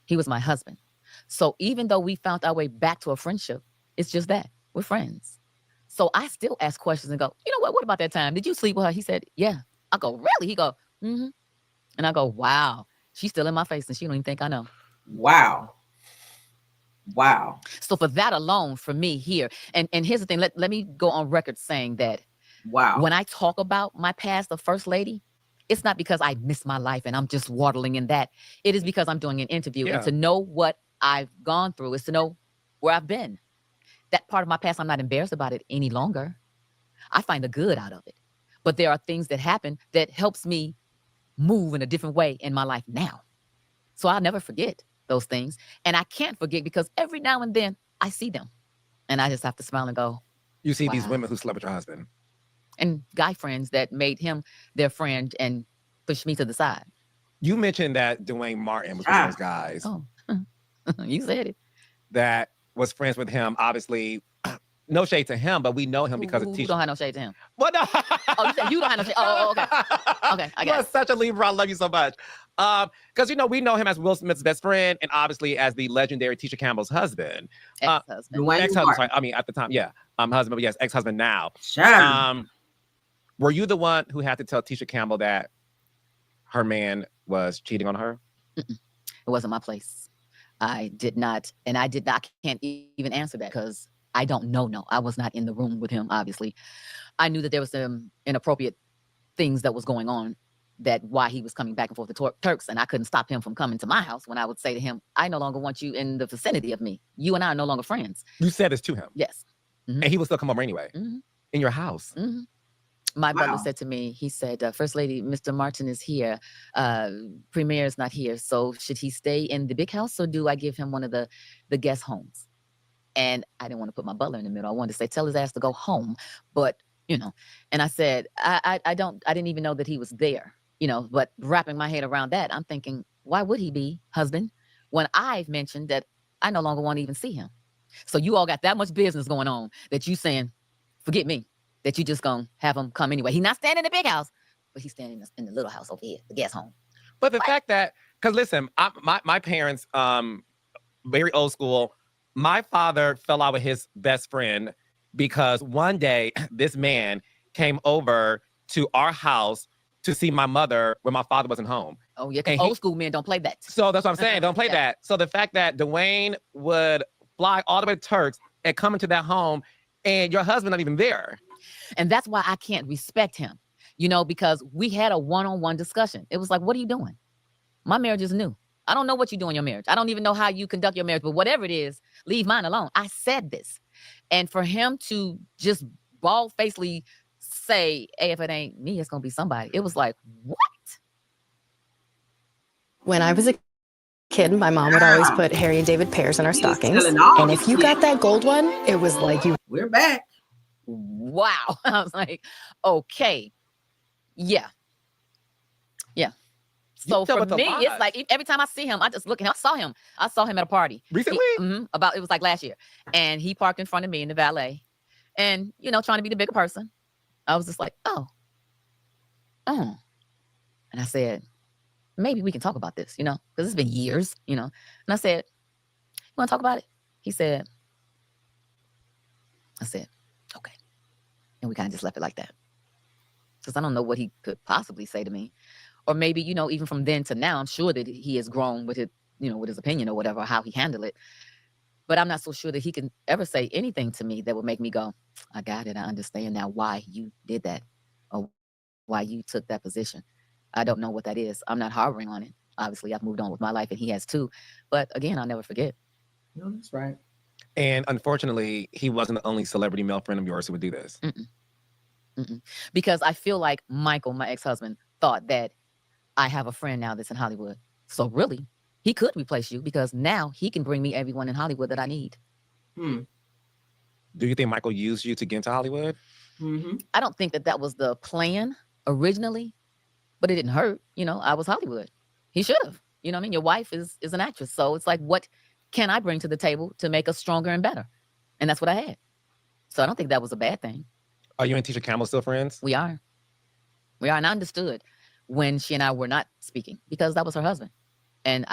He was my husband. So even though we found our way back to a friendship, it's just that we're friends. So I still ask questions and go, you know what about that time? Did you sleep with her? He said, yeah. I go, really? He go, mm-hmm. And I go, wow. She's still in my face and she don't even think I know. Wow. So for that alone, for me here, and here's the thing, let me go on record saying that when I talk about my past of first lady, it's not because I miss my life and I'm just waddling in that. It is because I'm doing an interview and to know what I've gone through is to know where I've been. That part of my past, I'm not embarrassed about it any longer. I find the good out of it. But there are things that happen that helps me move in a different way in my life now. So I'll never forget those things. And I can't forget because every now and then I see them. And I just have to smile and go, you see these women who slept with your husband. And guy friends that made him their friend and pushed me to the side. You mentioned that Dwayne Martin was one of those guys. Oh, you said it. That was friends with him, obviously. No shade to him, but we know him because of Tisha. Don't have no shade to him. What? No. Oh, you said you don't have no shade. Oh, okay. Okay, I got it. You're such a Libra. I love you so much. Because, we know him as Will Smith's best friend and obviously as the legendary Tisha Campbell's husband. Ex-husband. Ex-husband, sorry. I mean, at the time, yeah. Husband, but yes, ex-husband now. Sure. Were you the one who had to tell Tisha Campbell that her man was cheating on her? It wasn't my place. I did not, and I can't even answer that because I don't know. No, I was not in the room with him, obviously. I knew that there was some inappropriate things that was going on, that why he was coming back and forth to Turks, and I couldn't stop him from coming to my house when I would say to him, I no longer want you in the vicinity of me. You and I are no longer friends. You said this to him? Yes. Mm-hmm. And he would still come over anyway? Mm-hmm. In your house? Mm-hmm. My brother said to me, he said, First Lady, Mr. Martin is here. Premier is not here. So should he stay in the big house or do I give him one of the guest homes? And I didn't want to put my butler in the middle. I wanted to say, tell his ass to go home. But, and I said, I didn't even know that he was there, but wrapping my head around that, I'm thinking, why would he be husband when I've mentioned that I no longer want to even see him. So you all got that much business going on that you saying, forget me, that you just gonna have him come anyway. He's not standing in the big house, but he's standing in the little house over here, the guest home. But the fact that, because listen, my parents, very old school. My father fell out with his best friend because one day this man came over to our house to see my mother when my father wasn't home. Oh yeah, because old school men don't play that. So that's what I'm saying. Don't play that. So the fact that Dwayne would fly all the way to Turks and come into that home and your husband not even there. And that's why I can't respect him, you know, because we had a one-on-one discussion. It was like, what are you doing? My marriage is new. I don't know what you do in your marriage. I don't even know how you conduct your marriage, but whatever it is, leave mine alone. I said this. And for him to just bald-facedly say, hey, if it ain't me, it's going to be somebody. It was like, what? When I was a kid, my mom would always put Harry and David pairs in our stockings. And if you got that gold one, it was like you. We're back. Wow. I was like, okay. Yeah. Yeah. So for me, it's like every time I see him, I just look and I saw him at a party. Recently? It was like last year. And he parked in front of me in the valet. And, you know, trying to be the bigger person. I was just like, oh. And I said, maybe we can talk about this, you know, because it's been years, you know. And I said, you want to talk about it? I said, okay. And we kind of just left it like that. Because I don't know what he could possibly say to me. Or maybe, you know, even from then to now, I'm sure that he has grown with it, you know, with his opinion or whatever, how he handled it. But I'm not so sure that he can ever say anything to me that would make me go, I got it. I understand now why you did that or why you took that position. I don't know what that is. I'm not harboring on it. Obviously, I've moved on with my life and he has too. But again, I'll never forget. No, that's right. And unfortunately, he wasn't the only celebrity male friend of yours who would do this. Because I feel like Michael, my ex-husband, thought that I have a friend now that's in Hollywood. So really, he could replace you because now he can bring me everyone in Hollywood that I need. Do you think Michael used you to get into Hollywood? I don't think that was the plan originally, but it didn't hurt. You know, I was Hollywood. He should have. You know what I mean? Your wife is an actress. So it's like, what can I bring to the table to make us stronger and better? And that's what I had. So I don't think that was a bad thing. Are you and Tisha Campbell still friends? We are. And I understood when she and I were not speaking because that was her husband. And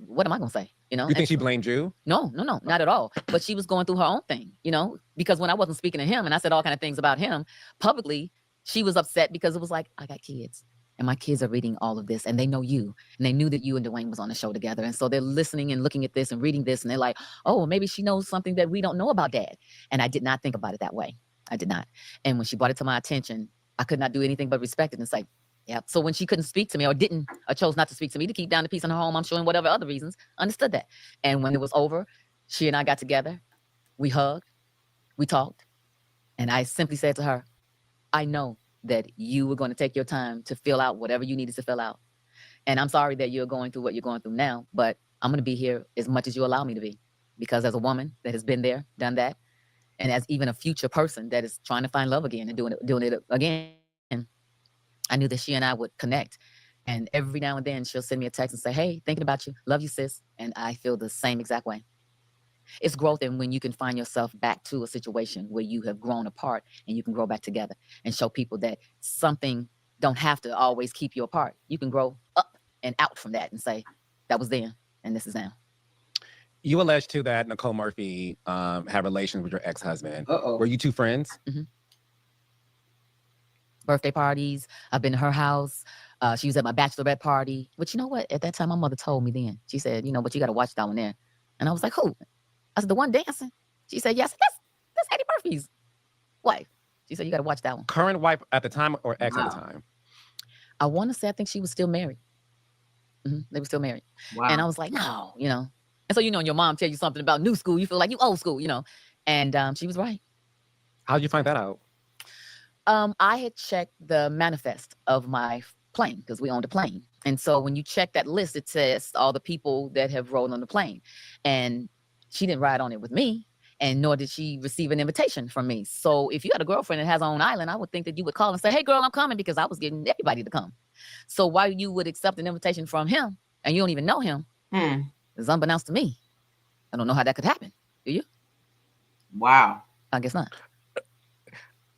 what am I going to say? You know, you think she blamed you? No, not at all. But she was going through her own thing, you know, because when I wasn't speaking to him and I said all kind of things about him publicly, she was upset because it was like, I got kids and my kids are reading all of this and they know you and they knew that you and Dwayne was on the show together. And so they're listening and looking at this and reading this and they're like, oh, maybe she knows something that we don't know about Dad. And I did not think about it that way. I did not. And when she brought it to my attention, I could not do anything but respect it and say, yeah. So when she couldn't speak to me or chose not to speak to me to keep down the peace in her home, I'm sure in whatever other reasons, understood that. And when it was over, she and I got together, we hugged, we talked. And I simply said to her, I know that you were going to take your time to fill out whatever you needed to fill out. And I'm sorry that you're going through what you're going through now, but I'm going to be here as much as you allow me to be. Because as a woman that has been there, done that, and as even a future person that is trying to find love again and doing it again, I knew that she and I would connect. And every now and then she'll send me a text and say, hey, thinking about you. Love you, sis. And I feel the same exact way. It's growth. And when you can find yourself back to a situation where you have grown apart and you can grow back together and show people that something don't have to always keep you apart. You can grow up and out from that and say, that was then and this is now. You alleged too that Nicole Murphy had relations with your ex-husband. Were you two friends? Birthday parties. I've been to her house. She was at my bachelorette party. But you know what? At that time, my mother told me then. She said, you know, but you got to watch that one there. And I was like, who? I said, the one dancing. She said, yes, that's Eddie Murphy's wife. She said, you got to watch that one. Current wife at the time or ex at the time? I want to say, I think she was still married. They were still married. Wow. And I was like, no, you know. And so, you know, when your mom tell you something about new school, you feel like you old school, you know. And she was right. How'd you find that out? I had checked the manifest of my plane because we owned a plane. And so when you check that list, it says all the people that have rode on the plane. And she didn't ride on it with me, and nor did she receive an invitation from me. So if you had a girlfriend that has her own island, I would think that you would call and say, hey, girl, I'm coming, because I was getting everybody to come. So why you would accept an invitation from him and you don't even know him is unbeknownst to me. I don't know how that could happen. Do you? Wow. I guess not.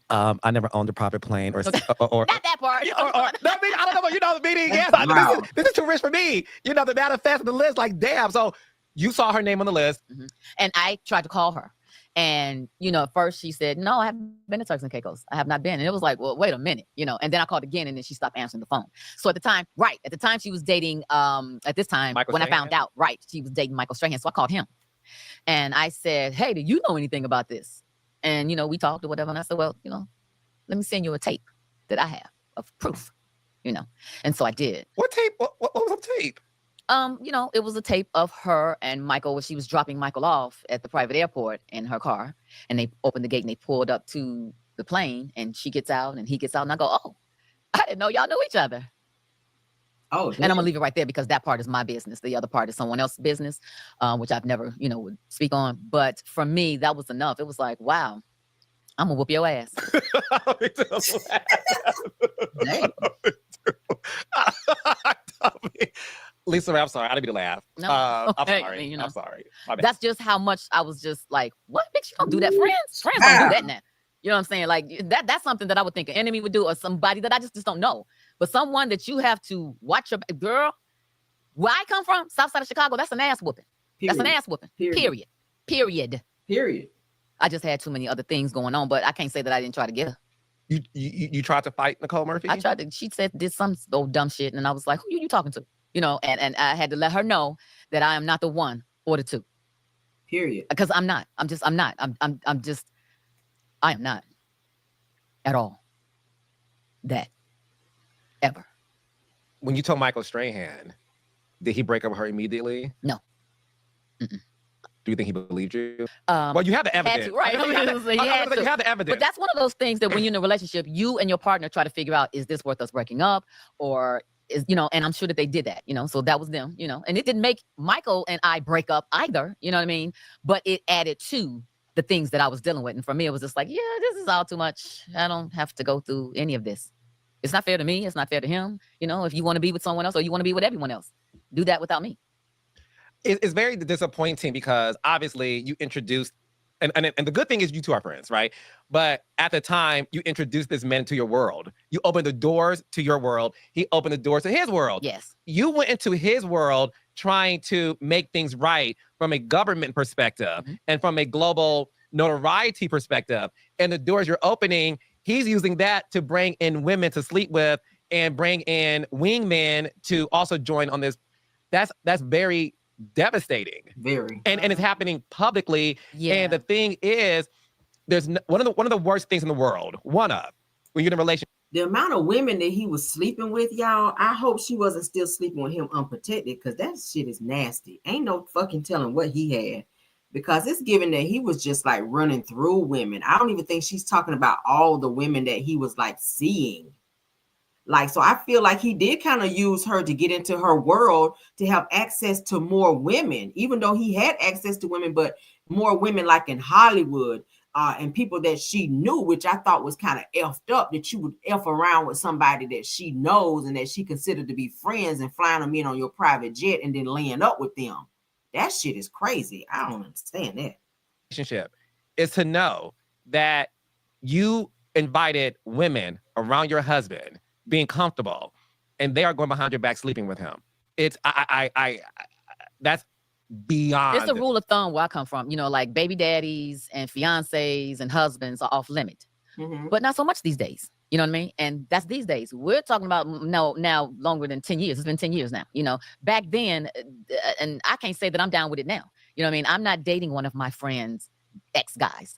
I never owned a private plane or not that part. I don't know what you know the meaning. Yes, Wow. this is too rich for me. You know, the manifest of the list, like damn. So you saw her name on the list. Mm-hmm. And I tried to call her. And, you know, at first she said, no, I haven't been to Turks and Caicos. I have not been. And it was like, well, wait a minute, you know. And then I called again and then she stopped answering the phone. So at the time she was dating, at this time, Michael when Strahan? I found out, she was dating Michael Strahan. So I called him. And I said, hey, do you know anything about this? And, you know, we talked or whatever. And I said, well, you know, let me send you a tape that I have of proof, you know. And so I did. What tape? What was the tape? You know, it was a tape of her and Michael when she was dropping Michael off at the private airport in her car. And they opened the gate and they pulled up to the plane and she gets out and he gets out. And I go, oh, I didn't know y'all knew each other. Oh, and I'm gonna leave it right there because that part is my business. The other part is someone else's business, which I've never, you know, would speak on. But for me, that was enough. It was like, wow, I'm gonna whoop your ass. LisaRaye, I'm sorry. I didn't mean to laugh. No, I'm hey, sorry. you know, I'm sorry. My bad. That's just how much I was just like, what? Bitch, you don't do that. Friends don't do that now. You know what I'm saying? Like that's something that I would think an enemy would do or somebody that I just don't know. But someone that you have to watch your girl. Where I come from, south side of Chicago, that's an ass whooping. That's an ass whooping. Period. I just had too many other things going on, but I can't say that I didn't try to get her. You tried to fight Nicole Murphy? I tried to. She did some old dumb shit, and I was like, who you talking to? You know, and I had to let her know that I am not the one or the two. Period. Because I'm not. I am not at all that ever. When you told Michael Strahan, did he break up with her immediately? No. Mm-mm. Do you think he believed you? Well, you have the evidence. Right. You have the evidence. But that's one of those things that when you're in a relationship, you and your partner try to figure out, is this worth us breaking up? Or is, you know, and I'm sure that they did that, you know, so that was them, you know, and it didn't make Michael and I break up either, you know what I mean? But it added to the things that I was dealing with. And for me, it was just like, yeah, this is all too much. I don't have to go through any of this. It's not fair to me. It's not fair to him. You know, if you want to be with someone else or you want to be with everyone else, do that without me. It's very disappointing because obviously you introduced, and the good thing is you two are friends, right? But at the time, you introduced this man into your world. You opened the doors to your world. He opened the doors to his world. Yes. You went into his world trying to make things right from a government perspective and from a global notoriety perspective. And the doors you're opening, he's using that to bring in women to sleep with and bring in wingmen to also join on this. That's very devastating. Very. And it's happening publicly. Yeah. And the thing is, there's one of the worst things in the world. When you're in a relationship. The amount of women that he was sleeping with, y'all, I hope she wasn't still sleeping with him unprotected, because that shit is nasty. Ain't no fucking telling what he had, because it's given that he was just like running through women. I don't even think she's talking about all the women that he was like seeing. Like, so I feel like he did kind of use her to get into her world to have access to more women, even though he had access to women, but more women like in Hollywood and people that she knew, which I thought was kind of effed up, that you would F around with somebody that she knows and that she considered to be friends and flying them in on your private jet and then laying up with them. That shit is crazy. I don't understand that. Relationship is to know that you invited women around your husband being comfortable, and they are going behind your back sleeping with him. It's that's beyond. It's a rule of thumb where I come from. You know, like baby daddies and fiancés and husbands are off limit, but not so much these days. You know what I mean? And that's these days. We're talking about now longer than 10 years. It's been 10 years now. You know, back then, and I can't say that I'm down with it now. You know what I mean? I'm not dating one of my friends' ex guys.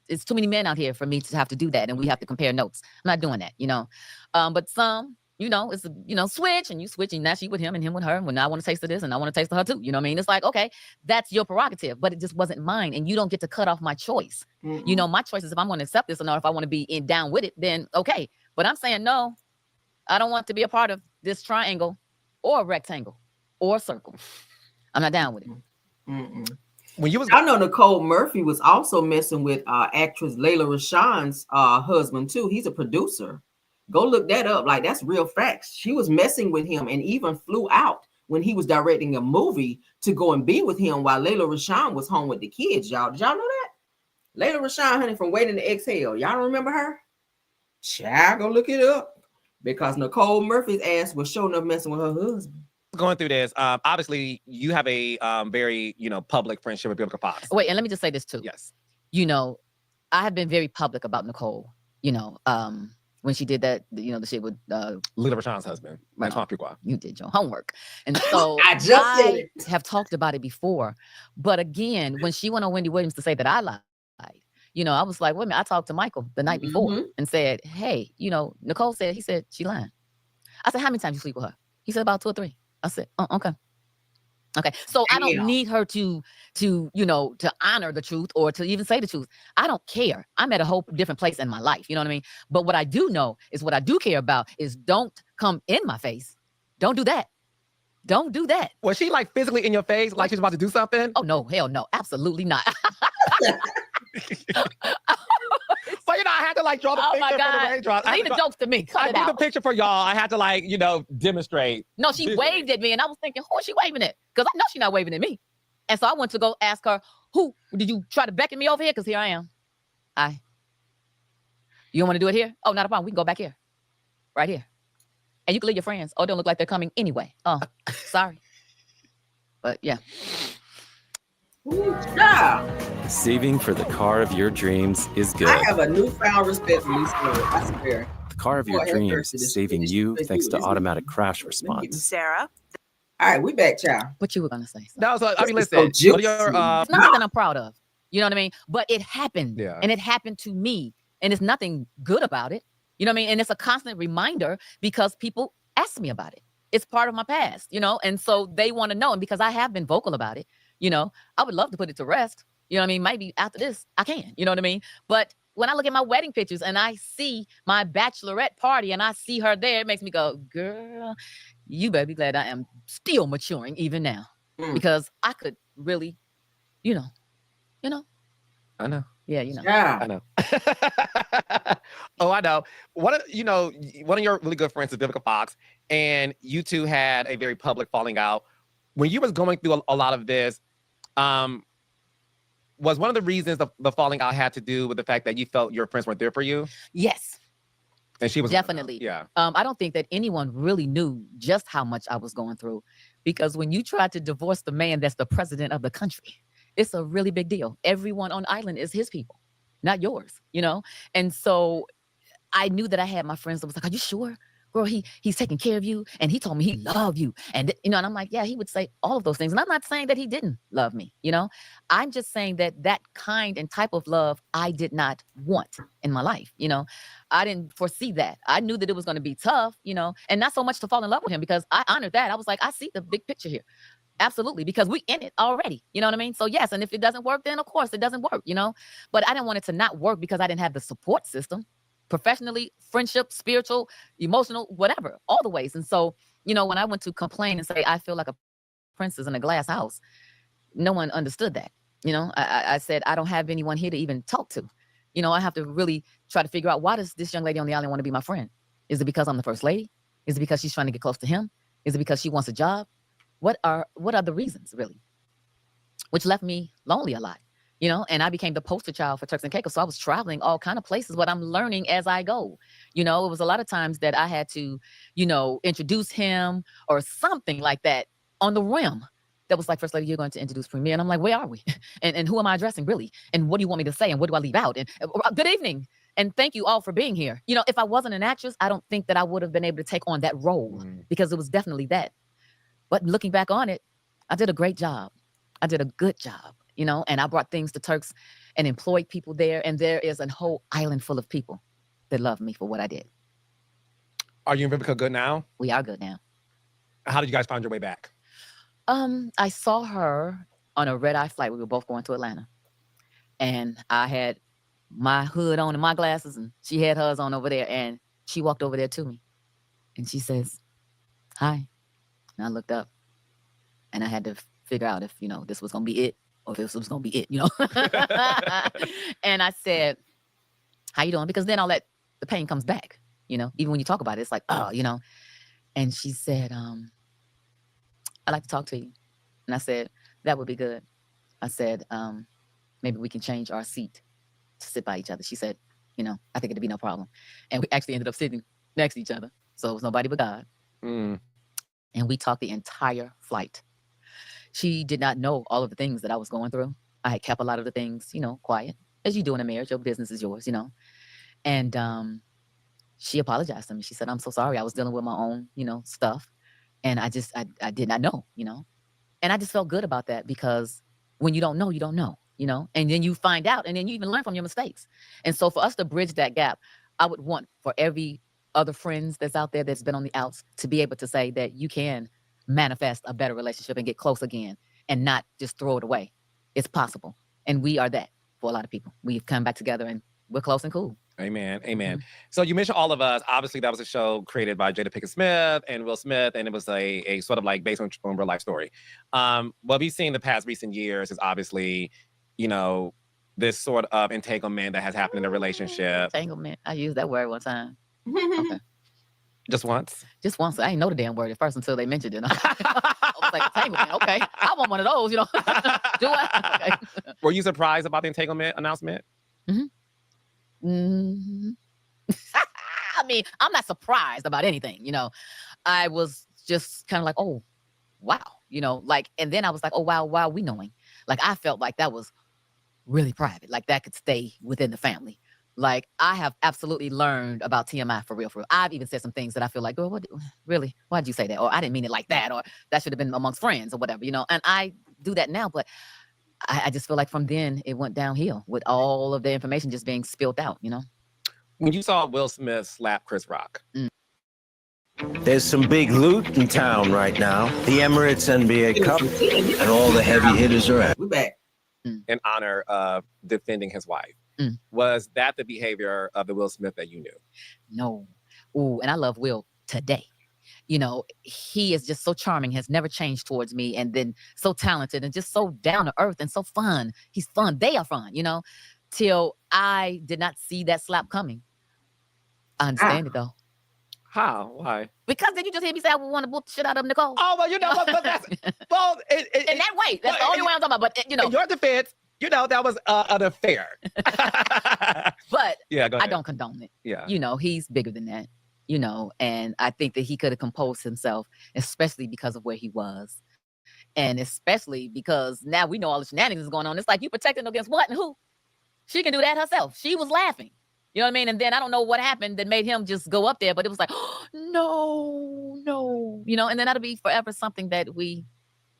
It's too many men out here for me to have to do that, and we have to compare notes. I'm not doing that, you know. But some, you know, it's switch, and you switch, and now she with him and him with her. And when I want to taste of this, and I want to taste of her too. You know what I mean? It's like, okay, that's your prerogative, but it just wasn't mine, and you don't get to cut off my choice. You know, my choice is if I'm going to accept this or not. If I want to be down with it, then okay. But I'm saying no, I don't want to be a part of this triangle, or a rectangle, or a circle. I'm not down with it. I know Nicole Murphy was also messing with actress Layla Rashawn's husband too. He's a producer. Go look that up. Like, that's real facts. She was messing with him and even flew out when he was directing a movie to go and be with him while Layla Rashawn was home with the kids, y'all. Did y'all know that? Layla Rashawn, honey, from Waiting to Exhale. Y'all don't remember her? Child, go look it up. Because Nicole Murphy's ass was showing up messing with her husband. Going through this, obviously you have a very, public friendship with Biblical Fox. Wait, and let me just say this too. Yes. I have been very public about Nicole, when she did that, the shit with Lila Rashawn's husband, Antoine Fuqua. You did your homework. And so I just said it. have talked about it before. But again, when she went on Wendy Williams to say that I lied, I was like, wait a minute, I talked to Michael the night before and said, hey, Nicole said, he said, she lying. I said, how many times you sleep with her? He said, about 2 or 3. I said, oh, okay. Okay. So I don't need her to honor the truth or to even say the truth. I don't care. I'm at a whole different place in my life. You know what I mean? But what I do know is what I do care about is don't come in my face. Don't do that. Don't do that. Was she like physically in your face, like she's about to do something? Oh, no, hell no. Absolutely not. But I had to like draw the picture for the raindrops. Leave the jokes to me. Cut it I out. drew the picture for y'all. I had to like, demonstrate. No, she waved at me and I was thinking, who is she waving at? Because I know she's not waving at me. And so I went to go ask her, who did you try to beckon me over here? Because here I am. You don't want to do it here? Oh, not a problem. We can go back here. Right here. And you can leave your friends. Oh, it don't look like they're coming anyway. Oh, sorry. But yeah. Yeah. Saving for the car of your dreams is good. I have a newfound respect for LisaRaye. I swear. The car of your dreams is saving you thanks to automatic crash response. Sarah. All right, we back, child. What you were gonna say? No, so I mean, listen. So What are your, it's nothing that I'm proud of. You know what I mean? But it happened. Yeah. And it happened to me. And it's nothing good about it. You know what I mean? And it's a constant reminder because people ask me about it. It's part of my past, and so they want to know. And because I have been vocal about it, I would love to put it to rest. You know what I mean? Maybe after this, I can. You know what I mean? But when I look at my wedding pictures and I see my bachelorette party and I see her there, it makes me go, girl, you better be glad I am still maturing even now. Because I could really, I know. Yeah, Yeah. I know. Oh, I know. One of your really good friends is Biblical Fox, and you two had a very public falling out. When you was going through a lot of this, was one of the reasons the falling out had to do with the fact that you felt your friends weren't there for you? Yes. And she was definitely. Yeah. I don't think that anyone really knew just how much I was going through, because when you try to divorce the man that's the president of the country, it's a really big deal. Everyone on the island is his people, not yours, And so I knew that I had my friends that was like, are you sure? Girl, he's taking care of you. And he told me he loved you. And, and I'm like, yeah, he would say all of those things. And I'm not saying that he didn't love me, I'm just saying that kind and type of love I did not want in my life, I didn't foresee that. I knew that it was going to be tough, and not so much to fall in love with him, because I honored that. I was like, I see the big picture here. Absolutely, because we in it already. You know what I mean? So yes, and if it doesn't work, then of course it doesn't work, But I didn't want it to not work because I didn't have the support system, professionally, friendship, spiritual, emotional, whatever, all the ways. And so, when I went to complain and say, I feel like a princess in a glass house, no one understood that. I said, I don't have anyone here to even talk to. I have to really try to figure out, why does this young lady on the island want to be my friend? Is it because I'm the first lady? Is it because she's trying to get close to him? Is it because she wants a job? What are the reasons, really? Which left me lonely a lot, and I became the poster child for Turks and Caicos. So I was traveling all kind of places, but I'm learning as I go. It was a lot of times that I had to, introduce him or something like that on the rim. That was like, First Lady, you're going to introduce Premier. And I'm like, where are we? And who am I addressing, really? And what do you want me to say? And what do I leave out? And good evening. And thank you all for being here. If I wasn't an actress, I don't think that I would have been able to take on that role, because it was definitely that. But looking back on it, I did a great job. I did a good job, and I brought things to Turks and employed people there. And there is a whole island full of people that love me for what I did. Are you and Vivica good now? We are good now. How did you guys find your way back? I saw her on a red-eye flight. We were both going to Atlanta. And I had my hood on and my glasses, and she had hers on over there. And she walked over there to me. And she says, hi. And I looked up, and I had to figure out if, this was going to be it, or if this was going to be it, And I said, how you doing? Because then all that, the pain comes back, even when you talk about it, it's like, oh, And she said, I'd like to talk to you. And I said, that would be good. I said, maybe we can change our seat to sit by each other. She said, I think it'd be no problem. And we actually ended up sitting next to each other. So it was nobody but God. Mm. And we talked the entire flight. She did not know all of the things that I was going through. I had kept a lot of the things, quiet, as you do in a marriage. Your business is yours, And she apologized to me. She said, I'm so sorry. I was dealing with my own, stuff. And I did not know, And I just felt good about that, because when you don't know, you don't know, And then you find out, and then you even learn from your mistakes. And so for us to bridge that gap, I would want for every other friends that's out there that's been on the outs to be able to say that you can manifest a better relationship and get close again and not just throw it away. It's possible. And we are that for a lot of people. We've come back together and we're close and cool. Amen. Amen. So you mentioned All of Us. Obviously, that was a show created by Jada Pinkett Smith and Will Smith, and it was a sort of like based on real life story. What we've seen the past recent years is obviously, this sort of entanglement that has happened in a relationship. Entanglement. I used that word one time. Okay. Just once? Just once. I didn't know the damn word at first until they mentioned it. I was like, entanglement. Okay. I want one of those, Do I? Okay. Were you surprised about the entanglement announcement? Mm-hmm. I mean, I'm not surprised about anything, I was just kind of like, oh, wow, and then I was like, oh, wow, why are we knowing? Like, I felt like that was really private, like that could stay within the family. Like, I have absolutely learned about TMI for real. I've even said some things that I feel like, oh, really? Why'd you say that? Or I didn't mean it like that, or that should have been amongst friends or whatever, and I do that now, but I just feel like from then it went downhill with all of the information just being spilled out, When you saw Will Smith slap Chris Rock. There's some big loot in town right now. The Emirates NBA Cup and all the heavy hitters are out. We're back. In honor of defending his wife. Was that the behavior of the Will Smith that you knew? No. Ooh, and I love Will today. He is just so charming, has never changed towards me, and then so talented and just so down to earth and so fun. He's fun. They are fun, till I did not see that slap coming. I understand it though. How? Why? Because then you just hear me say I want to boot the shit out of Nicole. Oh, well, but that's, well, in that way. That's the only way I'm talking about. But in your defense, that was an affair. But yeah, go ahead. I don't condone it. Yeah. He's bigger than that. And I think that he could have composed himself, especially because of where he was. And especially because now we know all the shenanigans going on. It's like, you protecting against what and who? She can do that herself. She was laughing. You know what I mean? And then I don't know what happened that made him just go up there, but it was like, oh, no. And then that'll be forever something that we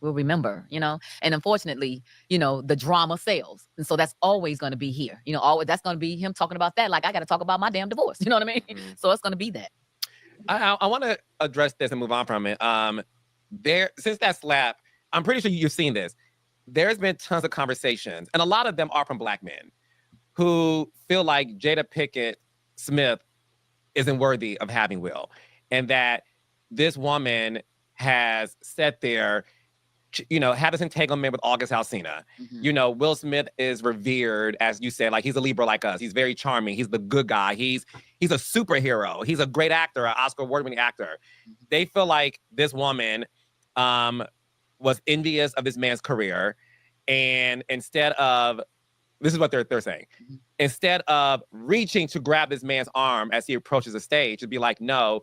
will remember, And unfortunately, the drama sells. And so that's always going to be here. Always, that's going to be him talking about that. Like, I got to talk about my damn divorce. You know what I mean? So it's going to be that. I want to address this and move on from it. Since that slap, I'm pretty sure you've seen this. There's been tons of conversations, and a lot of them are from Black men who feel like Jada Pinkett Smith isn't worthy of having Will, and that this woman has sat there, had this entanglement with August Alsina. Will Smith is revered, as you said, like he's a Libra like us. He's very charming. He's the good guy. He's a superhero. He's a great actor, an Oscar award-winning actor. They feel like this woman was envious of this man's career, and instead of, this is what they're saying, instead of reaching to grab this man's arm as he approaches the stage, to be like, no,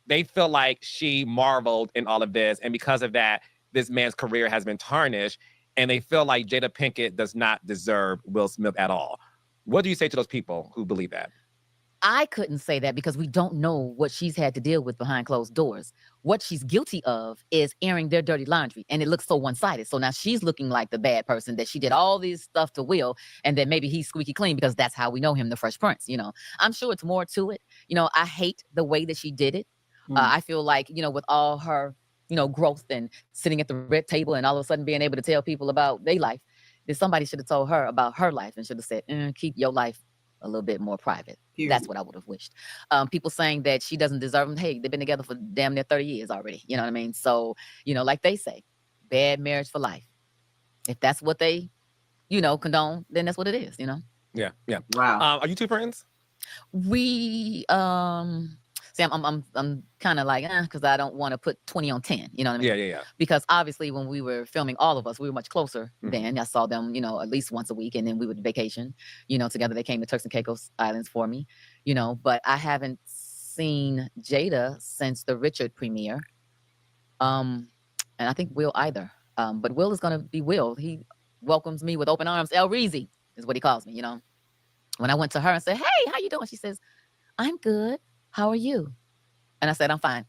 they feel like she marveled in all of this, and because of that, this man's career has been tarnished, and they feel like Jada Pinkett does not deserve Will Smith at all. What do you say to those people who believe that? I couldn't say that because we don't know what she's had to deal with behind closed doors. What she's guilty of is airing their dirty laundry, and it looks so one-sided. So now she's looking like the bad person, that she did all this stuff to Will, and then maybe he's squeaky clean because that's how we know him, the Fresh Prince. I'm sure it's more to it. I hate the way that she did it. I feel like, with all her, growth and sitting at the red table and all of a sudden being able to tell people about their life, that somebody should have told her about her life and should have said, keep your life a little bit more private. That's what I would have wished. People saying that she doesn't deserve him. Hey, they've been together for damn near 30 years already. You know what I mean? So, like they say, bad marriage for life. If that's what they, condone, then that's what it is, Yeah. Wow. Are you two friends? We, See, I'm kind of like, because I don't want to put 20 on 10. You know what I mean? Yeah. Because obviously, when we were filming, all of us, we were much closer then. I saw them, at least once a week, and then we would vacation, together. They came to Turks and Caicos Islands for me, But I haven't seen Jada since the Richard premiere, and I think Will either. But Will is gonna be Will. He welcomes me with open arms. El Reezy is what he calls me. When I went to her and said, "Hey, how you doing?" She says, "I'm good. How are you?" And I said, "I'm fine."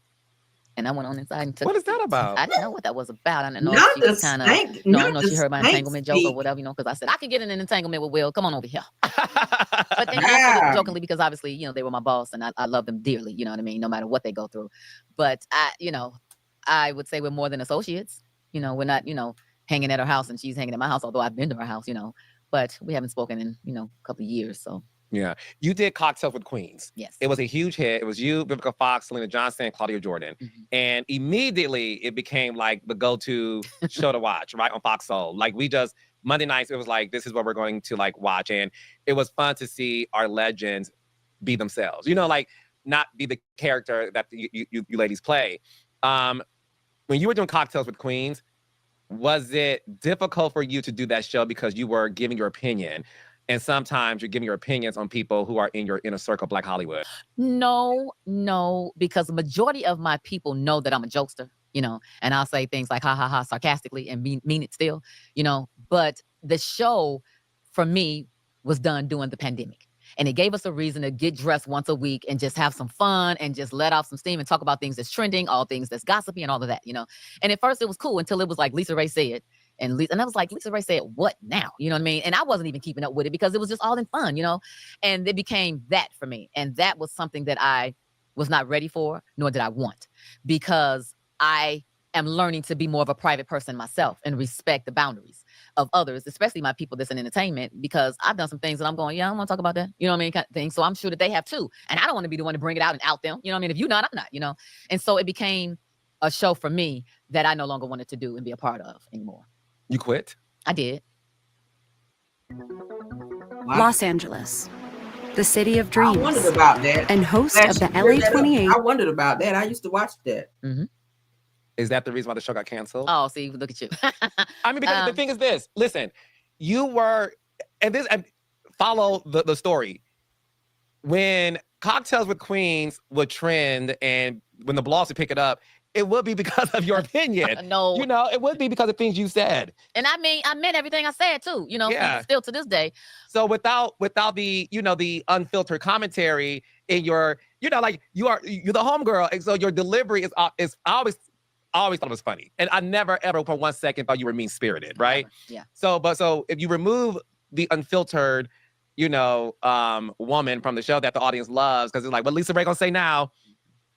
And I went on inside and took. What is that about? I didn't know what that was about. I didn't know if she was kind of. No, I don't know if she heard my entanglement joke or whatever, because I said I could get in an entanglement with Will. Come on over here. But then I said it jokingly because obviously, they were my boss and I love them dearly. You know what I mean? No matter what they go through. But I would say we're more than associates. We're not, hanging at her house and she's hanging at my house. Although I've been to her house, but we haven't spoken in, a couple of years. So. Yeah. You did Cocktails with Queens. Yes. It was a huge hit. It was you, Vivica Fox, Selena Johnson, and Claudia Jordan. And immediately it became like the go-to show to watch, right? On Fox Soul. Like Monday nights, it was like, this is what we're going to like watch. And it was fun to see our legends be themselves, not be the character that you ladies play. When you were doing Cocktails with Queens, was it difficult for you to do that show because you were giving your opinion? And sometimes you're giving your opinions on people who are in your inner circle, Black Hollywood. No, because the majority of my people know that I'm a jokester, and I'll say things like, ha, ha, ha, sarcastically and mean it still, But the show, for me, was done during the pandemic. And it gave us a reason to get dressed once a week and just have some fun and just let off some steam and talk about things that's trending, all things that's gossipy and all of that, And at first it was cool until it was like LisaRaye said. And I was like, LisaRaye said, what now? You know what I mean? And I wasn't even keeping up with it because it was just all in fun, And it became that for me. And that was something that I was not ready for, nor did I want. Because I am learning to be more of a private person myself and respect the boundaries of others, especially my people that's in entertainment, because I've done some things that I'm going, I don't want to talk about that. You know what I mean? Kind of thing. So I'm sure that they have too. And I don't want to be the one to bring it out and out them. You know what I mean? If you're not, I'm not, And so it became a show for me that I no longer wanted to do and be a part of anymore. You quit? I did. Wow. Los Angeles, the city of dreams. I wondered about that. And host of the LA 28. I wondered about that. I used to watch that. Is that the reason why the show got canceled? Oh, see, look at you. I mean, because the thing is this. Listen, you were, and follow the story. When Cocktails with Queens would trend and when the blogs would pick it up, it would be because of your opinion. No. It would be because of things you said. And I meant everything I said too, still to this day. So without the, the unfiltered commentary in your, you're the homegirl. And so your delivery is I always thought it was funny. And I never ever for 1 second thought you were mean-spirited, right? Yeah. So if you remove the unfiltered, woman from the show that the audience loves, because it's like, what LisaRaye gonna say now?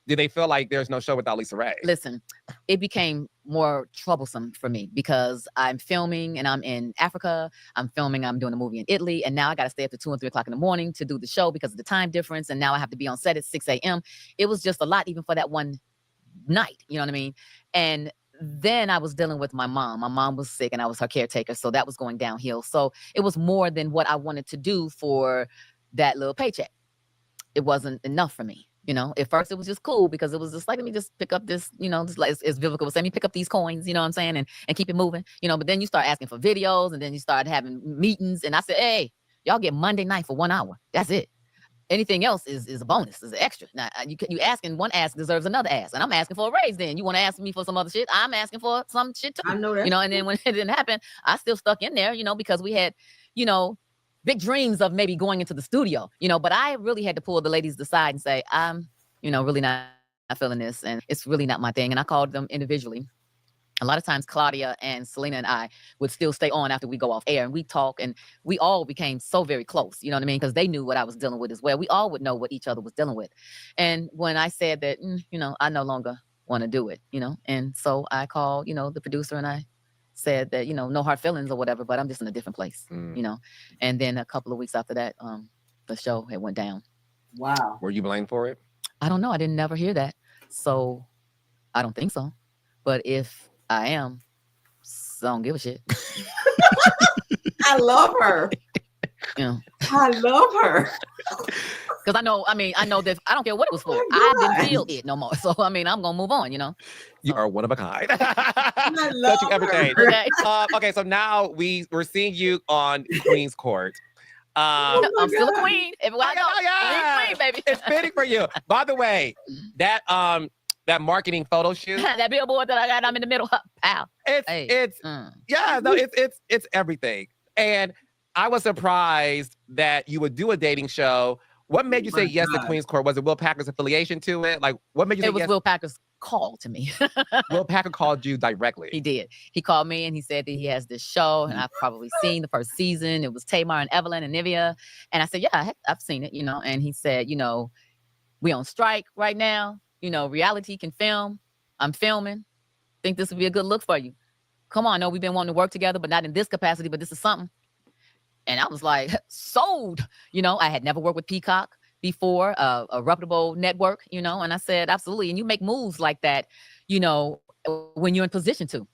Do they feel like there's no show without LisaRaye? Listen, it became more troublesome for me because I'm filming and I'm in Africa. I'm doing a movie in Italy. And now I got to stay up to 2 and 3 o'clock in the morning to do the show because of the time difference. And now I have to be on set at 6 a.m. It was just a lot even for that one night. You know what I mean? And then I was dealing with my mom. My mom was sick and I was her caretaker. So that was going downhill. So it was more than what I wanted to do for that little paycheck. It wasn't enough for me. At first it was just cool because it was just like, let me just pick up this, just like as Vivica was saying, me pick up these coins, you know what I'm saying? And keep it moving, but then you start asking for videos and then you start having meetings. And I said, hey, y'all get Monday night for 1 hour. That's it. Anything else is a bonus, is an extra. Now you asking one ask deserves another ask. And I'm asking for a raise then. You want to ask me for some other shit? I'm asking for some shit too. I know that. And then when it didn't happen, I still stuck in there, because we had, big dreams of maybe going into the studio, but I really had to pull the ladies aside and say, I'm, really not feeling this. And it's really not my thing. And I called them individually. A lot of times Claudia and Selena and I would still stay on after we go off air and we talk and we all became so very close, you know what I mean? Because they knew what I was dealing with as well. We all would know what each other was dealing with. And when I said that, I no longer want to do it, and so I called, the producer and I said that, no hard feelings or whatever, but I'm just in a different place, and then a couple of weeks after that, the show had went down. Wow. Were you blamed for it? I don't know. I didn't never hear that. So I don't think so. But if I am, so I don't give a shit. I love her. I love her. Because I know that I don't care what it was for. I didn't feel it no more. So, I'm going to move on, You are one of a kind. I love Touching everything. Okay. Okay, so now we're seeing you on Queen's Court. I'm still a queen. Everywhere I go, queen, baby. It's fitting for you. By the way, that marketing photo shoot. That billboard that I got, I'm in the middle. Pow. It's everything. And I was surprised that you would do a dating show. What made you say yes to Queen's Court? Was it Will Packer's affiliation to it? Like, what made you say yes? It was Will Packer's call to me. Will Packer called you directly. He did. He called me and he said that he has this show, and I've probably seen the first season. It was Tamar and Evelyn and Nivea. And I said, yeah, I've seen it, And he said, we on strike right now. Reality can film. I'm filming. Think this would be a good look for you. Come on, I know we've been wanting to work together, but not in this capacity, but this is something. And I was like, sold. I had never worked with Peacock before, a reputable network, and I said, absolutely. And you make moves like that, when you're in position to,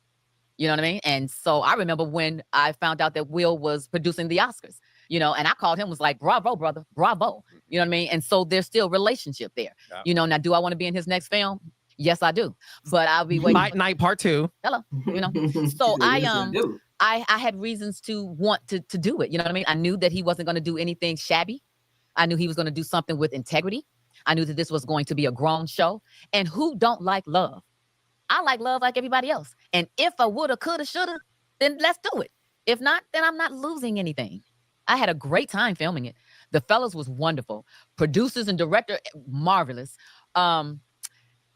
you know what I mean? And so I remember when I found out that Will was producing the Oscars, and I called him, was like, bravo, brother, bravo. You know what I mean? And so there's still relationship there. Yeah. Now, do I want to be in his next film? Yes, I do. But I'll be waiting. Fight Night Part 2. Hello. So I had reasons to want to do it. You know what I mean? I knew that he wasn't going to do anything shabby. I knew he was going to do something with integrity. I knew that this was going to be a grown show. And who don't like love? I like love like everybody else. And if I woulda, coulda, shoulda, then let's do it. If not, then I'm not losing anything. I had a great time filming it. The fellas was wonderful. Producers and director, marvelous.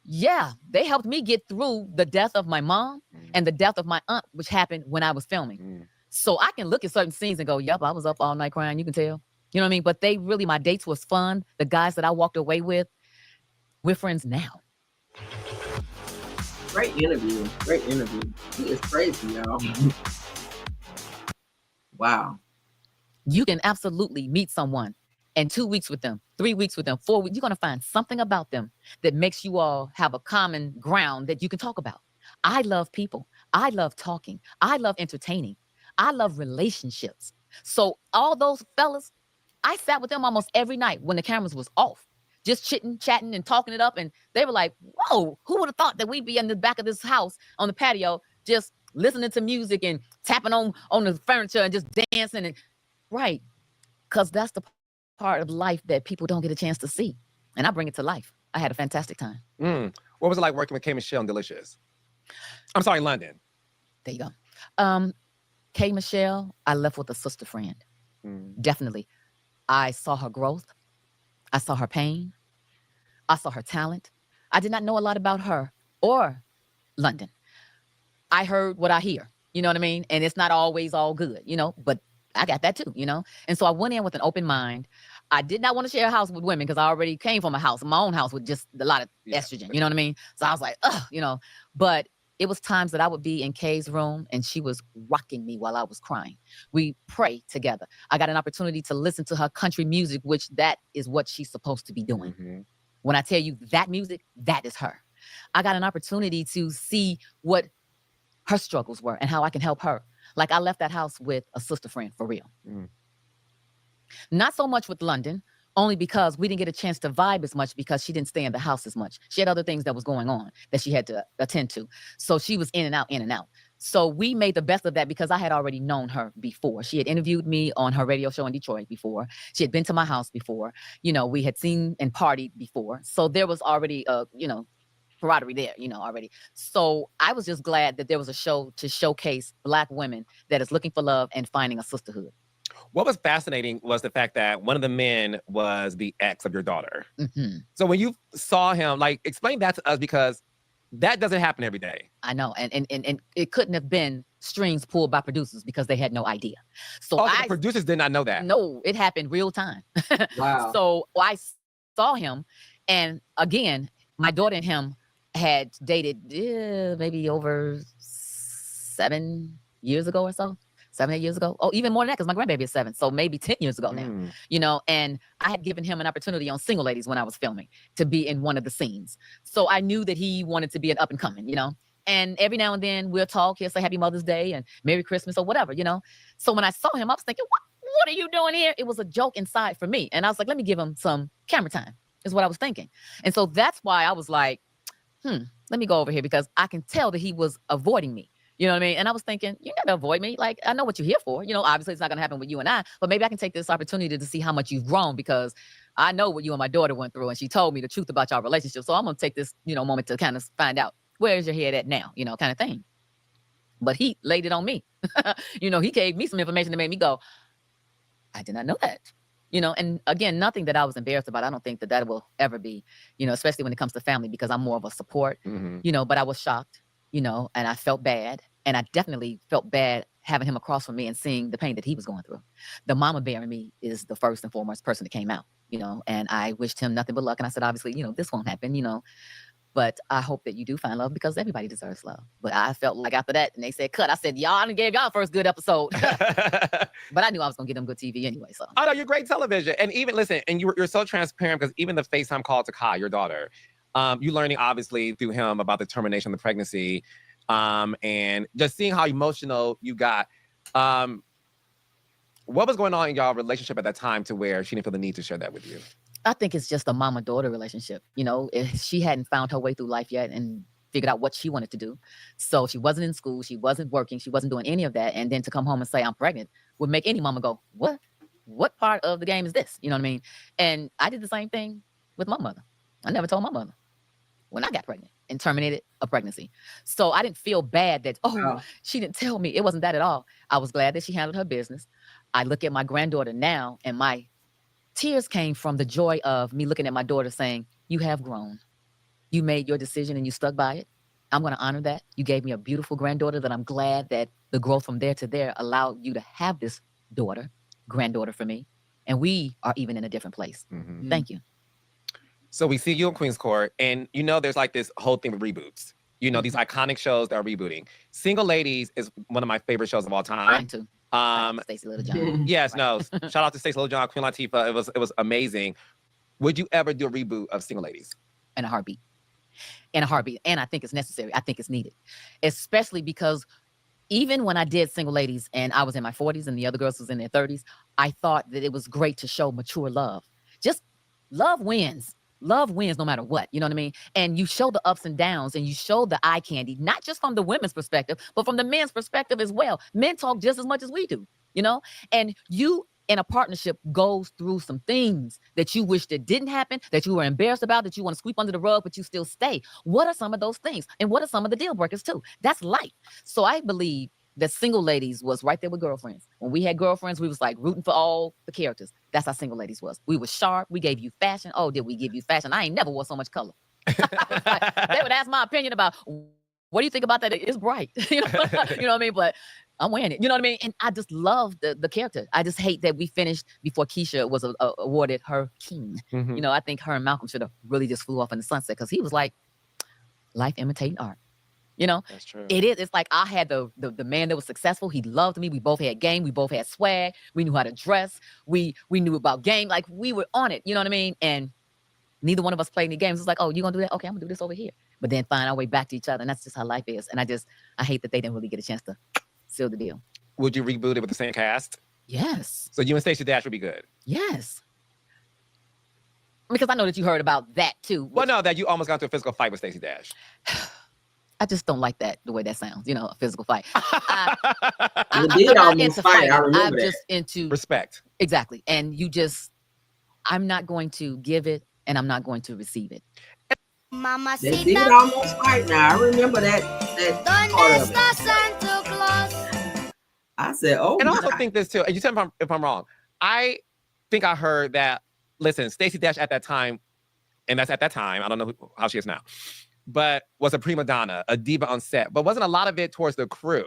Yeah, they helped me get through the death of my mom and the death of my aunt, which happened when I was filming. So I can look at certain scenes and go, yep, I was up all night crying. You can tell. You know what I mean? But my dates was fun. The guys that I walked away with, we're friends now. Great interview. He is crazy, y'all. Wow. You can absolutely meet someone and 2 weeks with them, 3 weeks with them, 4 weeks. You're going to find something about them that makes you all have a common ground that you can talk about. I love people. I love talking. I love entertaining. I love relationships. So all those fellas, I sat with them almost every night when the cameras was off, just chitting, chatting, and talking it up. And they were like, whoa, who would have thought that we'd be in the back of this house on the patio, just listening to music and tapping on the furniture and just dancing. And right, because that's the part of life that people don't get a chance to see. And I bring it to life. I had a fantastic time. What was it like working with K. Michelle and Delicious? I'm sorry, London. There you go. K. Michelle, I left with a sister friend. Definitely. I saw her growth. I saw her pain. I saw her talent. I did not know a lot about her or London. I heard what I hear, you know what I mean? And it's not always all good, but I got that too, And so I went in with an open mind. I did not want to share a house with women because I already came from my own house with just a lot of estrogen, you know what I mean? So I was like, but it was times that I would be in Kay's room and she was rocking me while I was crying. We pray together. I got an opportunity to listen to her country music, which that is what she's supposed to be doing. When I tell you that music, that is her. I got an opportunity to see what her struggles were and how I can help her. Like I left that house with a sister friend for real. Not so much with London, only because we didn't get a chance to vibe as much because she didn't stay in the house as much. She had other things that was going on that she had to attend to. So she was in and out. So we made the best of that because I had already known her before. She had interviewed me on her radio show in Detroit before. She had been to my house before. We had seen and partied before. So there was already camaraderie there, already. So I was just glad that there was a show to showcase Black women that is looking for love and finding a sisterhood. What was fascinating was the fact that one of the men was the ex of your daughter. So when you saw him, explain that to us because that doesn't happen every day. I know. And it couldn't have been strings pulled by producers because they had no idea. So the producers did not know that. No, it happened real time. Wow. So I saw him. And again, my daughter and him had dated maybe over 7 years ago or so. 7, 8 years ago. Oh, even more than that, because my grandbaby is 7. So maybe 10 years ago now, and I had given him an opportunity on Single Ladies when I was filming to be in one of the scenes. So I knew that he wanted to be an up and coming, and every now and then we'll talk. He'll say Happy Mother's Day and Merry Christmas or whatever, So when I saw him, I was thinking, what are you doing here? It was a joke inside for me. And I was like, let me give him some camera time, is what I was thinking. And so that's why I was like, let me go over here, because I can tell that he was avoiding me. You know what I mean? And I was thinking, you gotta avoid me. Like, I know what you're here for. You know, obviously it's not gonna happen with you and I, but maybe I can take this opportunity to see how much you've grown, because I know what you and my daughter went through, and she told me the truth about your relationship. So I'm gonna take this, moment to kind of find out, where is your head at now, kind of thing. But he laid it on me. He gave me some information that made me go, I did not know that. And again, nothing that I was embarrassed about. I don't think that will ever be, especially when it comes to family, because I'm more of a support, but I was shocked, and I felt bad. And I definitely felt bad having him across from me and seeing the pain that he was going through. The mama bearing me is the first and foremost person that came out, and I wished him nothing but luck. And I said, obviously, this won't happen, but I hope that you do find love, because everybody deserves love. But I felt like after that, and they said, cut, I said, y'all done gave y'all first good episode. But I knew I was going to get them good TV anyway. So. Oh, no, you're great television. And even, listen, and you're so transparent, because even the FaceTime call to Kai, your daughter, you learning, obviously, through him about the termination of the pregnancy, and just seeing how emotional you got. What was going on in y'all relationship at that time to where she didn't feel the need to share that with you? I think it's just a mama-daughter relationship. If she hadn't found her way through life yet and figured out what she wanted to do. So she wasn't in school. She wasn't working. She wasn't doing any of that. And then to come home and say, I'm pregnant, would make any mama go, what? What part of the game is this? You know what I mean? And I did the same thing with my mother. I never told my mother when I got pregnant and terminated a pregnancy. So I didn't feel bad that, she didn't tell me. It wasn't that at all. I was glad that she handled her business. I look at my granddaughter now, and my tears came from the joy of me looking at my daughter saying, you have grown. You made your decision and you stuck by it. I'm going to honor that. You gave me a beautiful granddaughter that I'm glad that the growth from there to there allowed you to have this granddaughter for me. And we are even in a different place. Mm-hmm. Thank you. So we see you in Queen's Court, and there's like this whole thing with reboots. These iconic shows that are rebooting. Single Ladies is one of my favorite shows of all time. Mine too. Stacey Littlejohn. Yes, no. Shout out to Stacey Littlejohn, Queen Latifah. It was amazing. Would you ever do a reboot of Single Ladies? In a heartbeat. And I think it's necessary. I think it's needed. Especially because even when I did Single Ladies and I was in my 40s and the other girls was in their 30s, I thought that it was great to show mature love. Just love wins. Love wins no matter what, you know what I mean? And you show the ups and downs, and you show the eye candy, not just from the women's perspective, but from the men's perspective as well. Men talk just as much as we do, and you in a partnership goes through some things that you wish that didn't happen, that you were embarrassed about, that you want to sweep under the rug, but you still stay. What are some of those things? And what are some of the deal breakers too? That's life. So I believe that Single Ladies was right there with Girlfriends. When we had Girlfriends, we was like rooting for all the characters. That's how Single Ladies was. We were sharp. We gave you fashion. Oh, did we give you fashion? I ain't never wore so much color. They would ask my opinion about, what do you think about that? It's bright. You know what I mean? But I'm wearing it. You know what I mean? And I just love the character. I just hate that we finished before Keisha was awarded her king. Mm-hmm. I think her and Malcolm should have really just flew off in the sunset, because he was like, life imitating art. That's true. It is. It's like I had the man that was successful. He loved me. We both had game. We both had swag. We knew how to dress. We knew about game. Like, we were on it. You know what I mean? And neither one of us played any games. It's like, oh, you gonna do that? Okay, I'm gonna do this over here. But then find our way back to each other. And that's just how life is. And I hate that they didn't really get a chance to seal the deal. Would you reboot it with the same cast? Yes. So you and Stacey Dash would be good? Yes. Because I know that you heard about that too. Well, no, that you almost got into a physical fight with Stacey Dash. I just don't like that, the way that sounds, a physical fight. I I'm not into fighting. I'm just into respect. Exactly. And I'm not going to give it, and I'm not going to receive it. They did almost fight now. I remember that part of it. I said, oh, and I also think this too, and you tell me if I'm wrong. I think I heard that, listen, Stacey Dash at that time, and that's at that time, I don't know how she is now, but was a prima donna, a diva on set, but wasn't a lot of it towards the crew.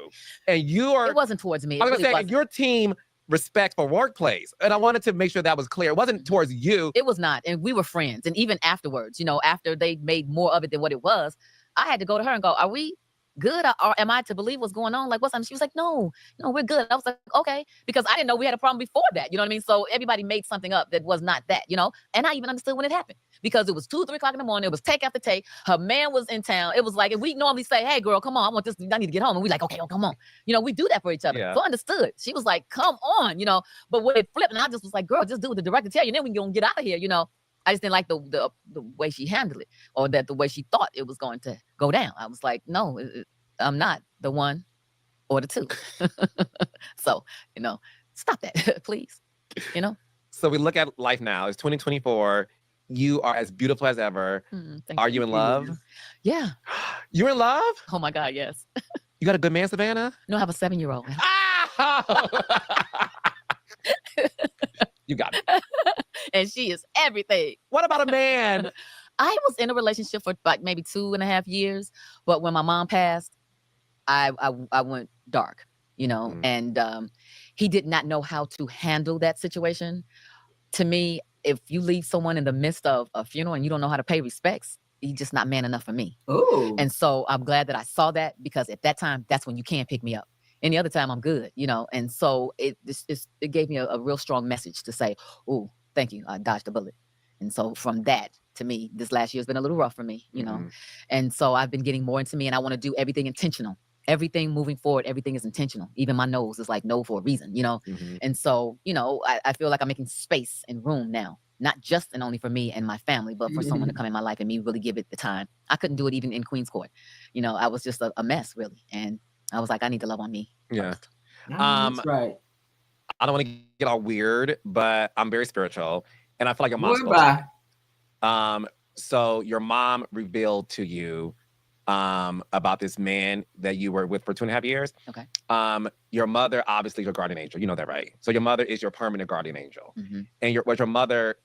And it wasn't towards me. I was going to say, your team respect for workplace. And I wanted to make sure that was clear. It wasn't towards you. It was not. And we were friends. And even afterwards, after they made more of it than what it was, I had to go to her and go, are we good? Or am I to believe what's going on? Like, what's up? She was like, no, we're good. I was like, okay, because I didn't know we had a problem before that. You know what I mean? So everybody made something up that was not that, you know? And I even understood when it happened because it was 2, 3 o'clock in the morning. It was take after take. Her man was in town. It was like, and we normally say, hey, girl, come on. I want this. I need to get home. And we like, okay, come on. You know, we do that for each other. Yeah. So I understood. She was like, come on, you know? But when it flipped, and I just was like, girl, just do what the director tell you. And then we can get out of here, you know? I just didn't like the way she handled it, or that the way she thought it was going to go down. I was like, no, I'm not the one or the two. So, you know, stop that, please. You know? So we look at life now. It's 2024. You are as beautiful as ever. Are you in love? Yeah. You're in love? Oh my God, yes. You got a good man, Savannah? No, I have a 7-year-old. You got it. And she is everything. What about a man? I was in a relationship for like maybe 2.5 years, but when my mom passed, I went dark, you know, and he did not know how to handle that situation. To me, if you leave someone in the midst of a funeral and you don't know how to pay respects, he's just not man enough for me. Oh. And so I'm glad that I saw that, because at that time, that's when you can't pick me up. Any other time, I'm good, you know. And so it gave me a real strong message to say, oh, thank you, I dodged a bullet. And so from that, to me, this last year has been a little rough for me, you know. And so I've been getting more into me, and I want to do everything intentional. Everything moving forward, everything is intentional. Even my nose is like no for a reason, you know. And so, you know, I feel like I'm making space and room now, not just and only for me and my family, but for someone to come in my life and me really give it the time. I couldn't do it even in Queen's Court. You know, I was just a mess, really. And I was like, I need to love on me. Yeah. That's right. I don't want to get all weird, but I'm very spiritual, and I feel like your mom's so your mom revealed to you about this man that you were with for 2.5 years. Okay. Your mother, obviously, your guardian angel. You know that, right? So your mother is your permanent guardian angel. And your mother,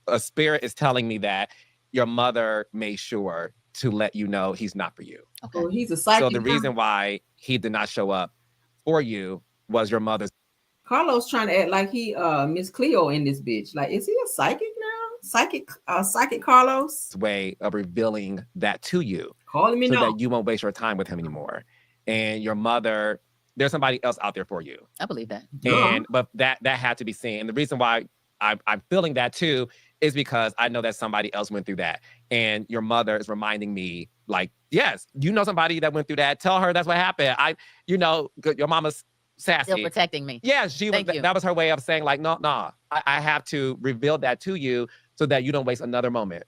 a spirit is telling me that your mother made sure to let you know he's not for you. Okay. Oh, he's a psychic. So the reason why he did not show up for you was your mother's. Carlos trying to act like he Miss Cleo in this bitch. Like, is he a psychic now? Psychic Carlos? Way of revealing that to you. Calling me so now. that you won't waste your time with him anymore. And your mother, there's somebody else out there for you. I believe that. But that had to be seen. And the reason why I'm feeling that too is because I know that somebody else went through that. And your mother is reminding me, like, yes, you know somebody that went through that. Tell her that's what happened. Your mama's sassy. Still protecting me. Yeah, that was her way of saying, like, no, I have to reveal that to you so that you don't waste another moment.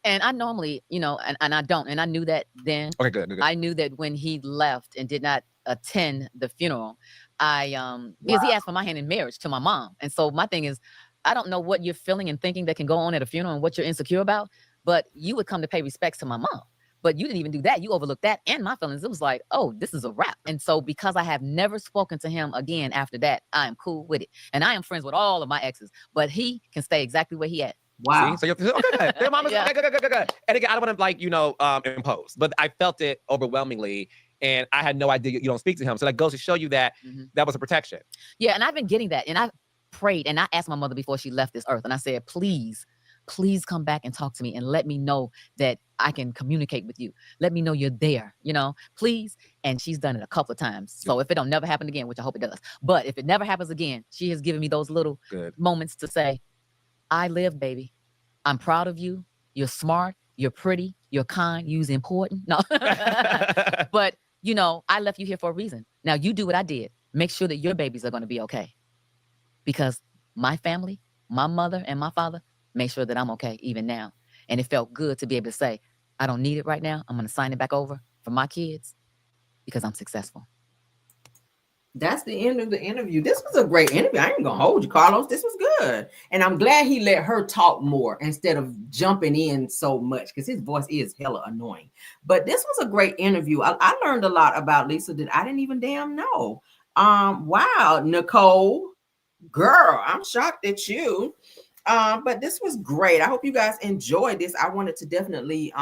And I normally, you know, and I don't. And I knew that then. Okay, good. I knew that when he left and did not attend the funeral, because he asked for my hand in marriage to my mom. And so my thing is, I don't know what you're feeling and thinking that can go on at a funeral and what you're insecure about, but you would come to pay respects to my mom. But you didn't even do that. You overlooked that and my feelings. It was like, oh, this is a wrap. And so because I have never spoken to him again after that, I am cool with it. And I am friends with all of my exes, but he can stay exactly where he at. Wow. See? So you're good. Their mama's good. And again, I don't want to impose, but I felt it overwhelmingly. And I had no idea you don't speak to him. So that goes to show you that that was a protection. Yeah. And I've been getting that. And I prayed and I asked my mother before she left this earth. And I said, please come back and talk to me and let me know that I can communicate with you. Let me know you're there, you know, please. And she's done it a couple of times. So if it don't never happen again, which I hope it does, but if it never happens again, she has given me those little moments to say, I live, baby. I'm proud of you. You're smart. You're pretty. You're kind. You're important. No, but you know, I left you here for a reason. Now you do what I did. Make sure that your babies are going to be okay. Because my family, my mother and my father, make sure that I'm okay even now. And it felt good to be able to say, I don't need it right now. I'm going to sign it back over for my kids because I'm successful. That's the end of the interview. This was a great interview. I ain't going to hold you, Carlos. This was good. And I'm glad he let her talk more instead of jumping in so much because his voice is hella annoying. But this was a great interview. I learned a lot about Lisa that I didn't even damn know. Wow, Nicole, girl, I'm shocked at you. But this was great. I hope you guys enjoyed this. I wanted to definitely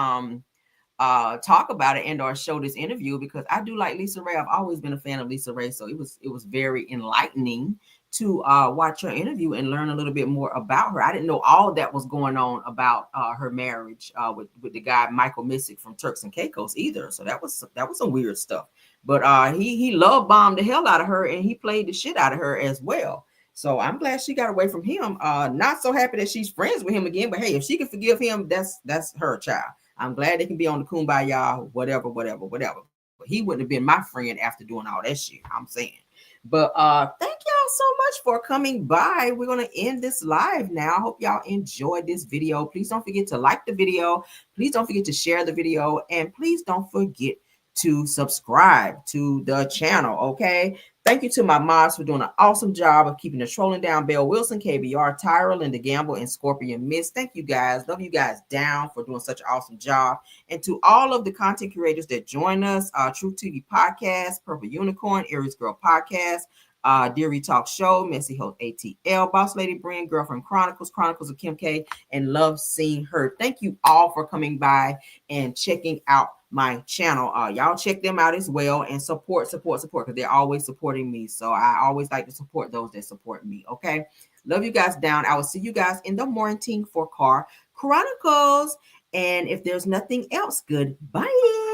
talk about it and or show this interview, because I do like LisaRaye. I've always been a fan of LisaRaye, so it was very enlightening to watch her interview and learn a little bit more about her. I didn't know all that was going on about her marriage with the guy Michael Missick from Turks and Caicos either. So that was some weird stuff. But he love bombed the hell out of her, and he played the shit out of her as well. So I'm glad she got away from him. Not so happy that she's friends with him again, but hey, if she can forgive him, that's her child. I'm glad they can be on the kumbaya, whatever. But he wouldn't have been my friend after doing all that shit, I'm saying. But thank y'all so much for coming by. We're going to end this live now. I hope y'all enjoyed this video. Please don't forget to like the video. Please don't forget to share the video. And please don't forget to subscribe to the channel, okay? Thank you to my mods for doing an awesome job of keeping the trolling down. Belle Wilson, KBR, Tyra, Linda Gamble, and Scorpion Miss. Thank you guys. Love you guys down for doing such an awesome job. And to all of the content creators that join us, Truth TV Podcast, Purple Unicorn, Aries Girl Podcast, Deary Talk Show, Messy Health ATL, Boss Lady Brand, Girlfriend Chronicles, Chronicles of Kim K, and Love Seeing Her. Thank you all for coming by and checking out my channel. Y'all check them out as well and support, because they're always supporting me. So I always like to support those that support me. Okay. Love you guys down. I will see you guys in the morning for Car Chronicles. And if there's nothing else, goodbye.